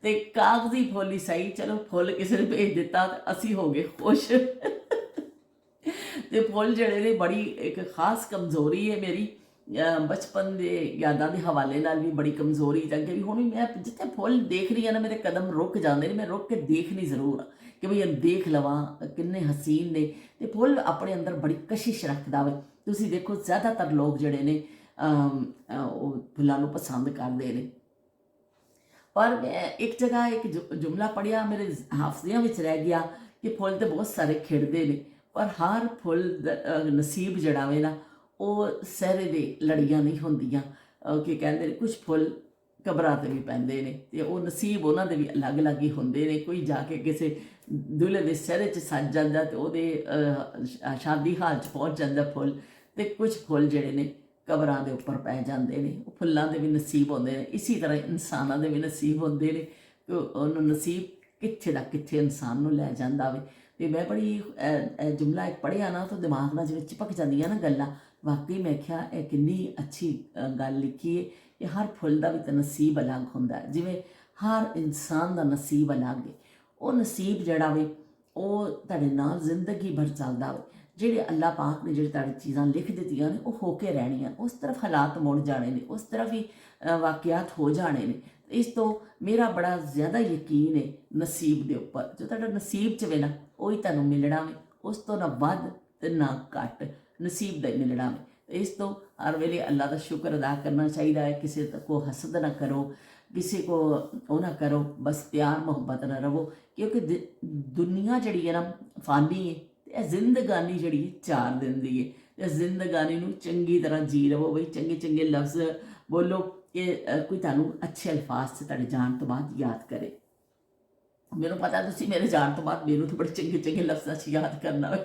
ਤੇ ਕਾਗਜ਼ੀ ਫੁੱਲ ਹੀ ਸਹੀ, ਚਲੋ ਫੁੱਲ ਕਿਸੇ ਨੇ ਭੇਜ ਦਿੱਤਾ ਤੇ ਅਸੀਂ ਹੋ ਗਏ ਖੁਸ਼। ਤੇ ਫੁੱਲ ਜਿਹੜੇ ਨੇ ਬੜੀ ਇੱਕ ਖਾਸ ਕਮਜ਼ੋਰੀ ਹੈ ਮੇਰੀ, ਬਚਪਨ ਦੇ ਯਾਦਾਂ ਦੇ ਹਵਾਲੇ ਨਾਲ ਵੀ ਬੜੀ ਕਮਜ਼ੋਰੀ ਅੱਗੇ ਵੀ। ਹੁਣ ਵੀ ਮੈਂ ਜਿੱਥੇ ਫੁੱਲ ਦੇਖ ਰਹੀ ਹਾਂ ਨਾ, ਮੇਰੇ ਕਦਮ ਰੁਕ ਜਾਂਦੇ ਨੇ। ਮੈਂ ਰੁਕ ਕੇ ਦੇਖਣੀ ਜ਼ਰੂਰ ਆ ਕਿ ਵੀ ਇਹ ਦੇਖ ਲਵਾਂ ਕਿੰਨੇ ਹਸੀਨ ਨੇ। ਤੇ ਫੁੱਲ ਆਪਣੇ ਅੰਦਰ ਬੜੀ ਕਸ਼ਿਸ਼ ਰੱਖਦਾ ਵੇ। ਤੁਸੀਂ ਦੇਖੋ ਜ਼ਿਆਦਾਤਰ ਲੋਕ ਜਿਹੜੇ ਨੇ ਉਹ ਫੁੱਲਾਂ ਨੂੰ ਪਸੰਦ ਕਰਦੇ ਨੇ। पर मैं एक जगह एक जुमला पढ़िया, मेरे हाफजियां ਵਿੱਚ ਰਹਿ ਗਿਆ ਕਿ ਫੁੱਲ ਤੇ ਬਹੁਤ ਸਾਰੇ ਖਿੜਦੇ ਨੇ, ਪਰ ਹਰ ਫੁੱਲ ਨਸੀਬ ਜਿਹੜਾ ਵੇ ਨਾ ਉਹ ਸਹਿਰੇ ਦੇ ਲੜੀਆਂ ਨਹੀਂ ਹੁੰਦੀਆਂ। ਕਿ ਕਹਿੰਦੇ ਨੇ ਕੁਝ ਫੁੱਲ ਕਬਰਾਂ 'ਤੇ ਵੀ ਪੈਂਦੇ ਨੇ ਤੇ ਉਹ ਨਸੀਬ ਉਹਨਾਂ ਦੇ ਵੀ ਅਲੱਗ-ਅਲੱਗ ਹੀ ਹੁੰਦੇ ਨੇ। ਕੋਈ ਜਾ ਕੇ ਕਿਸੇ ਦੁਲਹੇ ਦੇ ਸਹਿਰੇ 'ਚ ਸੱਜ ਜਾਂਦਾ ਤੇ ਉਹਦੇ ਸ਼ਾਦੀ ਹਾਲ 'ਚ ਪਹੁੰਚ ਜਾਂਦਾ ਫੁੱਲ, ਤੇ ਕੁਝ ਫੁੱਲ ਜਿਹੜੇ ਨੇ ਕਬਰਾਂ ਦੇ ਉੱਪਰ ਪੈ ਜਾਂਦੇ ਨੇ। ਉਹ ਫੁੱਲਾਂ ਦੇ ਵੀ ਨਸੀਬ ਹੁੰਦੇ ਨੇ, ਇਸੇ ਤਰ੍ਹਾਂ ਇਨਸਾਨਾਂ ਦੇ ਵੀ ਨਸੀਬ ਹੁੰਦੇ ਨੇ ਕਿ ਉਹਨੂੰ ਨਸੀਬ ਕਿੱਥੇ ਦਾ ਕਿੱਥੇ ਇਨਸਾਨ ਨੂੰ ਲੈ ਜਾਂਦਾ ਵੇ। ਤੇ ਮੈਂ ਬੜੀ ਜੁਮਲਾ ਇੱਕ ਪੜ੍ਹਿਆ ਨਾ ਤਾਂ ਦਿਮਾਗ ਨਾਲ ਜਿਵੇਂ ਚਿਪਕ ਜਾਂਦੀਆਂ ਨਾ ਗੱਲਾਂ। ਵਾਕਈ ਮੈਂ ਕਿਹਾ ਇਹ ਕਿੰਨੀ ਅੱਛੀ ਗੱਲ ਲਿਖੀ ਹੈ ਕਿ ਹਰ ਫੁੱਲ ਦਾ ਵੀ ਤਾਂ ਨਸੀਬ ਅਲੱਗ ਹੁੰਦਾ ਹੈ, ਜਿਵੇਂ ਹਰ ਇਨਸਾਨ ਦਾ ਨਸੀਬ ਅਲੱਗ ਹੈ। ਉਹ ਨਸੀਬ ਜਿਹੜਾ ਵੇ ਉਹ ਤੁਹਾਡੇ ਨਾਲ ਜ਼ਿੰਦਗੀ ਭਰ ਚੱਲਦਾ ਵੇ। ਜਿਹੜੇ ਅੱਲਾਹ ਪਾਕ ਨੇ ਜਿਹੜੀ ਤੁਹਾਡੀ ਚੀਜ਼ਾਂ ਲਿਖ ਦਿੱਤੀਆਂ ਨੇ ਉਹ ਹੋ ਕੇ ਰਹਿਣੀਆਂ, ਉਸ ਤਰਫ ਹਾਲਾਤ ਮੁੜ ਜਾਣੇ ਨੇ, ਉਸ ਤਰਫ ਹੀ ਵਾਕਿਆਤ ਹੋ ਜਾਣੇ ਨੇ। ਇਸ ਤੋਂ ਮੇਰਾ ਬੜਾ ਜ਼ਿਆਦਾ ਯਕੀਨ ਹੈ ਨਸੀਬ ਦੇ ਉੱਪਰ। ਜੋ ਤੁਹਾਡਾ ਨਸੀਬ 'ਚ ਵੇ ਨਾ ਉਹੀ ਤੁਹਾਨੂੰ ਮਿਲਣਾ ਵੇ, ਉਸ ਤੋਂ ਨਾ ਵੱਧ ਤੇ ਨਾ ਘੱਟ ਨਸੀਬ ਦਾ ਹੀ ਮਿਲਣਾ ਵੇ। ਇਸ ਤੋਂ ਹਰ ਵੇਲੇ ਅੱਲਾਹ ਦਾ ਸ਼ੁਕਰ ਅਦਾ ਕਰਨਾ ਚਾਹੀਦਾ ਹੈ। ਕਿਸੇ ਕੋ ਹਸਦ ਨਾ ਕਰੋ, ਕਿਸੇ ਕੋ ਉਹ ਨਾ ਕਰੋ, ਬਸ ਪਿਆਰ ਮੁਹੱਬਤ ਨਾ ਰਵੋ। ਕਿਉਂਕਿ ਦੁਨੀਆ ਜਿਹੜੀ ਹੈ ਨਾ ਫਾਨੀ ਹੈ, ਇਹ ਜ਼ਿੰਦਗਾਨੀ ਜਿਹੜੀ 4 ਦਿਨ ਦੀ ਹੈ। ਇਸ ਜ਼ਿੰਦਗਾਨੀ ਨੂੰ ਚੰਗੀ ਤਰ੍ਹਾਂ ਜੀ ਲਵੋ ਬਈ, ਚੰਗੇ ਚੰਗੇ ਲਫ਼ਜ਼ ਬੋਲੋ ਕਿ ਕੋਈ ਤੁਹਾਨੂੰ ਅੱਛੇ ਅਲਫਾਜ਼ 'ਚ ਤੁਹਾਡੇ ਜਾਣ ਤੋਂ ਬਾਅਦ ਯਾਦ ਕਰੇ। ਮੈਨੂੰ ਪਤਾ ਤੁਸੀਂ ਮੇਰੇ ਜਾਣ ਤੋਂ ਬਾਅਦ ਮੈਨੂੰ ਤਾਂ ਬੜੇ ਚੰਗੇ ਚੰਗੇ ਲਫ਼ਜ਼ਾਂ 'ਚ ਯਾਦ ਕਰਨਾ ਵੇ।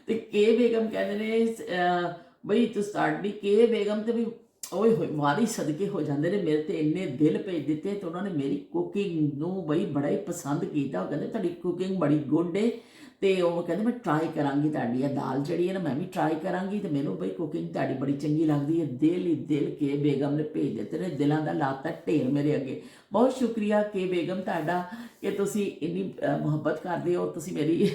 ਤੇ ਕੇ ਬੇਗਮ ਕਹਿੰਦੇ ਨੇ ਬਈ ਤੂੰ ਸਾਡੀ ਕੇ ਬੇਗਮ ਤੇ ਵੀ ਓਏ ਹੋਏ ਵਾਰੀ ਸਦਕੇ ਹੋ ਜਾਂਦੇ ਨੇ। ਮੇਰੇ ਤੇ ਇੰਨੇ ਦਿਲ ਭੇਜ ਦਿੱਤੇ ਤੇ ਉਹਨਾਂ ਨੇ ਮੇਰੀ ਕੁਕਿੰਗ ਨੂੰ ਬਈ ਬੜਾ ਹੀ ਪਸੰਦ ਕੀਤਾ। ਉਹ ਕਹਿੰਦੇ ਤੁਹਾਡੀ ਕੁਕਿੰਗ ਬੜੀ ਗੁੱਡ ਏ, ਤੇ ਉਹ ਕਹਿੰਦੇ ਮੈਂ ਟਰਾਈ ਕਰਾਂਗੀ ਤੁਹਾਡੀ ਇਹ ਦਾਲ ਜਿਹੜੀ ਹੈ ਨਾ, ਮੈਂ ਵੀ ਟਰਾਈ ਕਰਾਂਗੀ। ਤੇ ਮੈਨੂੰ ਬਈ ਕੁਕਿੰਗ ਤੁਹਾਡੀ ਬੜੀ ਚੰਗੀ ਲੱਗਦੀ ਹੈ। ਦਿਲ ਹੀ ਦਿਲ ਕੇ ਬੇਗਮ ਨੇ ਭੇਜ ਦਿੱਤੇ ਨੇ, ਦਿਲਾਂ ਦਾ ਲਾਤਾ ਢੇਰ ਮੇਰੇ ਅੱਗੇ। ਬਹੁਤ ਸ਼ੁਕਰੀਆ ਕੇ ਬੇਗਮ ਤੁਹਾਡਾ ਕਿ ਤੁਸੀਂ ਇੰਨੀ ਮੁਹੱਬਤ ਕਰਦੇ ਹੋ। ਤੁਸੀਂ ਮੇਰੀ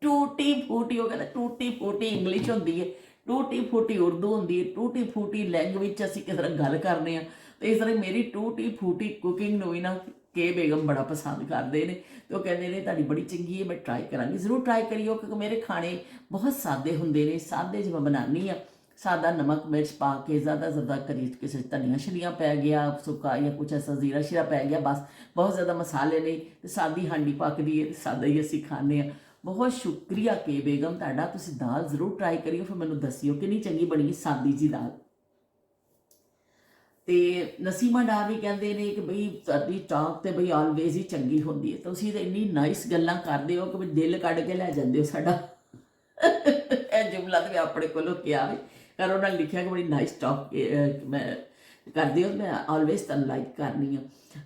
ਟੂਟੀ ਫੂਟੀ, ਉਹ ਕਹਿੰਦਾ ਟੂਟੀ ਫੂਟੀ ਇੰਗਲਿਸ਼ ਹੁੰਦੀ ਹੈ, ਟੂਟੀ ਫੂਟੀ ਉਰਦੂ ਹੁੰਦੀ ਹੈ, ਟੂਟੀ ਫੂਟੀ ਲੈਂਗੁਏਜ 'ਚ ਅਸੀਂ ਕਿਸ ਤਰ੍ਹਾਂ ਗੱਲ ਕਰਨੇ ਆ। ਤੇ ਇਸ ਤਰ੍ਹਾਂ ਮੇਰੀ ਟੂਟੀ ਫੂਟੀ ਕੁਕਿੰਗ ਨੂੰ ਵੀ ਨਾ ਕੇ ਬੇਗਮ ਬੜਾ ਪਸੰਦ ਕਰਦੇ ਨੇ। ਤੇ ਉਹ ਕਹਿੰਦੇ ਨੇ ਤੁਹਾਡੀ ਬੜੀ ਚੰਗੀ ਹੈ, ਮੈਂ ਟਰਾਈ ਕਰਾਂਗੀ। ਜ਼ਰੂਰ ਟਰਾਈ ਕਰਿਓ ਕਿਉਂਕਿ ਮੇਰੇ ਖਾਣੇ ਬਹੁਤ ਸਾਦੇ ਹੁੰਦੇ ਨੇ। ਸਾਦੇ ਜਿਵੇਂ ਬਣਾਉਂਦੀ ਹਾਂ, ਸਾਦਾ ਨਮਕ ਮਿਰਚ ਪਾ ਕੇ, ਜ਼ਿਆਦਾ ਕਰੀ ਕਿਸੇ ਧਨੀਆ ਸ਼ਨੀਆ ਪੈ ਗਿਆ ਸੁੱਕਾ ਜਾਂ ਕੁਛ ਐਸਾ ਜ਼ੀਰਾ ਸ਼ੀਰਾ ਪੈ ਗਿਆ, ਬਸ ਬਹੁਤ ਜ਼ਿਆਦਾ ਮਸਾਲੇ ਨਹੀਂ। ਤੇ ਸਾਦੀ ਹਾਂਡੀ ਪੱਕਦੀ ਹੈ, ਸਾਦਾ ਹੀ ਅਸੀਂ ਖਾਂਦੇ ਹਾਂ। ਬਹੁਤ ਸ਼ੁਕਰੀਆ ਕੇ ਬੇਗਮ ਤੁਹਾਡਾ। ਤੁਸੀਂ ਦਾਲ ਜ਼ਰੂਰ ਟਰਾਈ ਕਰਿਓ, ਫਿਰ ਮੈਨੂੰ ਦੱਸਿਓ ਕਿੰਨੀ ਚੰਗੀ ਬਣੀ ਸਾਦੀ ਜੀ ਦਾਲ। ਤੇ ਨਸੀਮਾ ਡਾਰ ਵੀ ਕਹਿੰਦੇ ਨੇ ਕਿ ਬਈ ਤੁਹਾਡੀ ਟਾਕ ਤੇ ਬਈ ਆਲਵੇਜ਼ ਹੀ ਚੰਗੀ ਹੁੰਦੀ ਹੈ। ਤੁਸੀਂ ਤਾਂ ਇੰਨੀ ਨਾਈਸ ਗੱਲਾਂ ਕਰਦੇ ਹੋ ਕਿ ਬਈ ਦਿਲ ਕੱਢ ਕੇ ਲੈ ਜਾਂਦੇ ਹੋ ਸਾਡਾ। ਇਹ ਜੁਮਲਾ ਤਾਂ ਮੈਂ ਆਪਣੇ ਕੋਲੋਂ ਕਿਹਾ ਵੀ, ਪਰ ਉਹਨਾਂ ਨੇ ਲਿਖਿਆ ਕਿ ਬੜੀ ਨਾਈਸ ਟਾਕ ਮੈਂ ਕਰਦੀ ਹੋ, ਮੈਂ ਆਲਵੇਜ਼ ਤੁਹਾਨੂੰ ਲਾਈਕ ਕਰਨੀ ਆ।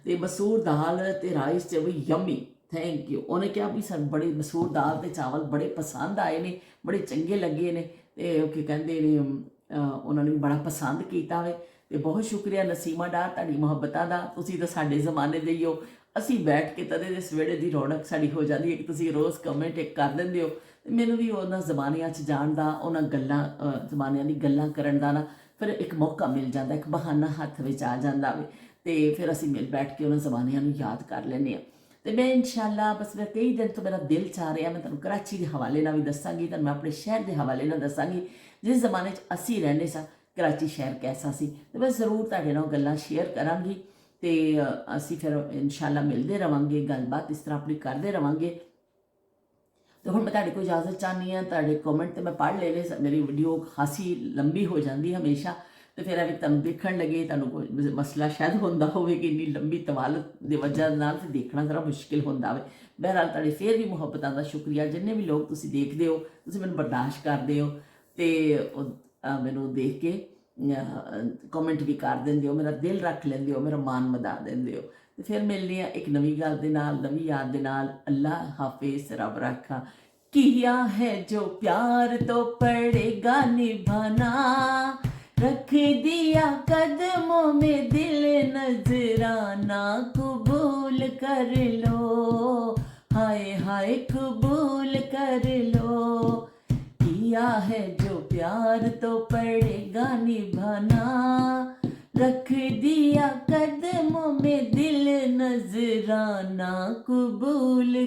ਤੇ ਮਸੂਰ ਦਾਲ ਤੇ ਰਾਈਸ 'ਚ ਬਈ ਯੰਮੀ ਥੈਂਕ ਯੂ। ਉਹਨੇ ਕਿਹਾ ਵੀ ਸਾਨੂੰ ਬੜੇ ਮਸੂਰ ਦਾਲ ਤੇ ਚਾਵਲ ਬੜੇ ਪਸੰਦ ਆਏ ਨੇ, ਬੜੇ ਚੰਗੇ ਲੱਗੇ ਨੇ, ਤੇ ਉਹ ਕੀ ਕਹਿੰਦੇ ਨੇ ਉਹਨਾਂ ਨੇ ਵੀ ਬੜਾ ਪਸੰਦ ਕੀਤਾ ਵੇ। ਤੇ ਬਹੁਤ ਸ਼ੁਕਰੀਆ ਨਸੀਮਾ ਡਾਰ, ਤੁਹਾਡੀ ਮੁਹੱਬਤਾਂ ਦਾ। ਤੁਸੀਂ ਤਾਂ ਸਾਡੇ ਜ਼ਮਾਨੇ ਦੇ ਹੀ ਹੋ। ਅਸੀਂ ਬੈਠ ਕੇ ਤਦੇ ਦੇ ਸਵੇੜੇ ਦੀ ਰੌਣਕ ਸਾਡੀ ਹੋ ਜਾਂਦੀ ਹੈ ਕਿ ਤੁਸੀਂ ਰੋਜ਼ ਕਮੈਂਟ ਇੱਕ ਕਰ ਦਿੰਦੇ ਹੋ। ਤੇ ਮੈਨੂੰ ਵੀ ਉਹਨਾਂ ਜ਼ਮਾਨਿਆਂ 'ਚ ਜਾਣ ਦਾ, ਉਹਨਾਂ ਗੱਲਾਂ ਜ਼ਮਾਨਿਆਂ ਦੀ ਗੱਲਾਂ ਕਰਨ ਦਾ ਨਾ ਫਿਰ ਇੱਕ ਮੌਕਾ ਮਿਲ ਜਾਂਦਾ, ਇੱਕ ਬਹਾਨਾ ਹੱਥ ਵਿੱਚ ਆ ਜਾਂਦਾ ਵੇ, ਤੇ ਫਿਰ ਅਸੀਂ ਮਿਲ ਬੈਠ ਕੇ ਉਹਨਾਂ ਜ਼ਮਾਨਿਆਂ ਨੂੰ ਯਾਦ ਕਰ ਲੈਂਦੇ ਹਾਂ। ਤੇ ਮੈਂ ਇਨਸ਼ਾਅੱਲਾ ਬਸ ਮੈਂ ਕਈ ਦਿਨ ਤੋਂ ਮੇਰਾ ਦਿਲ ਚਾਹ ਰਿਹਾ, ਮੈਂ ਤੁਹਾਨੂੰ ਕਰਾਚੀ ਦੇ ਹਵਾਲੇ ਨਾਲ ਵੀ ਦੱਸਾਂਗੀ, ਤੁਹਾਨੂੰ ਮੈਂ ਆਪਣੇ ਸ਼ਹਿਰ ਦੇ ਹਵਾਲੇ ਨਾਲ ਦੱਸਾਂਗੀ ਜਿਸ ਜ਼ਮਾਨੇ 'ਚ ਅਸੀਂ ਰਹਿੰਦੇ ਸਾਂ ਕਰਾਚੀ ਸ਼ਹਿਰ ਕੈਸਾ ਸੀ। ਤੇ ਮੈਂ ਜ਼ਰੂਰ ਤੁਹਾਡੇ ਨਾਲ ਗੱਲਾਂ ਸ਼ੇਅਰ ਕਰਾਂਗੀ, ਤੇ ਅਸੀਂ ਫਿਰ ਇਨਸ਼ਾਅੱਲਾ ਮਿਲਦੇ ਰਵਾਂਗੇ, ਗੱਲਬਾਤ ਇਸ ਤਰ੍ਹਾਂ ਆਪਣੀ ਕਰਦੇ ਰਵਾਂਗੇ। ਤੇ ਹੁਣ ਮੈਂ ਤੁਹਾਡੇ ਕੋਲ ਇਜਾਜ਼ਤ ਚਾਹੁੰਦੀ ਹਾਂ। ਤੁਹਾਡੇ ਕਮੈਂਟ ਤੇ ਮੈਂ ਪੜ੍ਹ ਲਏ ਨੇ, ਮੇਰੀ ਵੀਡੀਓ ਖਾਸੀ ਲੰਬੀ ਹੋ ਜਾਂਦੀ ਹਮੇਸ਼ਾ, ਤੇ ਫਿਰ ਇਹ ਤੁਹਾਨੂੰ ਦੇਖਣ ਲੱਗੇ ਤੁਹਾਨੂੰ ਕੋਈ ਮਸਲਾ ਸ਼ਾਇਦ ਹੁੰਦਾ ਹੋਵੇ ਕਿ ਇੰਨੀ ਲੰਬੀ ਤਵਾਲਤ ਦੀ ਵਜ੍ਹਾ ਨਾਲ ਫਿਰ ਦੇਖਣਾ ਜ਼ਰਾ ਮੁਸ਼ਕਿਲ ਹੁੰਦਾ ਵੇ। ਬਹਰਹਾਲ ਤੁਹਾਡੇ ਫਿਰ ਵੀ ਮੁਹੱਬਤਾਂ ਦਾ ਸ਼ੁਕਰੀਆ, ਜਿੰਨੇ ਵੀ ਲੋਕ ਤੁਸੀਂ ਦੇਖਦੇ ਹੋ, ਤੁਸੀਂ ਮੈਨੂੰ ਬਰਦਾਸ਼ਤ ਕਰਦੇ ਹੋ, ਤੇ ਮੈਨੂੰ ਦੇਖ ਕੇ ਕਮੈਂਟ ਵੀ ਕਰ ਦਿੰਦੇ ਹੋ, ਮੇਰਾ ਦਿਲ ਰੱਖ ਲੈਂਦੇ ਹੋ, ਮੇਰਾ ਮਾਨ ਵਧਾ ਦਿੰਦੇ ਹੋ। ਤੇ ਫਿਰ ਮਿਲਦੇ ਹਾਂ ਇੱਕ ਨਵੀਂ ਗੱਲ ਦੇ ਨਾਲ, ਨਵੀਂ ਯਾਦ ਦੇ ਨਾਲ। ਅੱਲਾ ਹਾਫਿਜ਼, ਰੱਬ ਰੱਖਾ। किया है जो प्यार तो पड़ेगा निभाना, रख दिया कदमों में दिल नजराना, कबूल कर लो, हाय हाय कबूल कर लो। किया है जो प्यार तो पड़ेगा निभाना, रख दिया कदमों में दिल नजराना, कबूल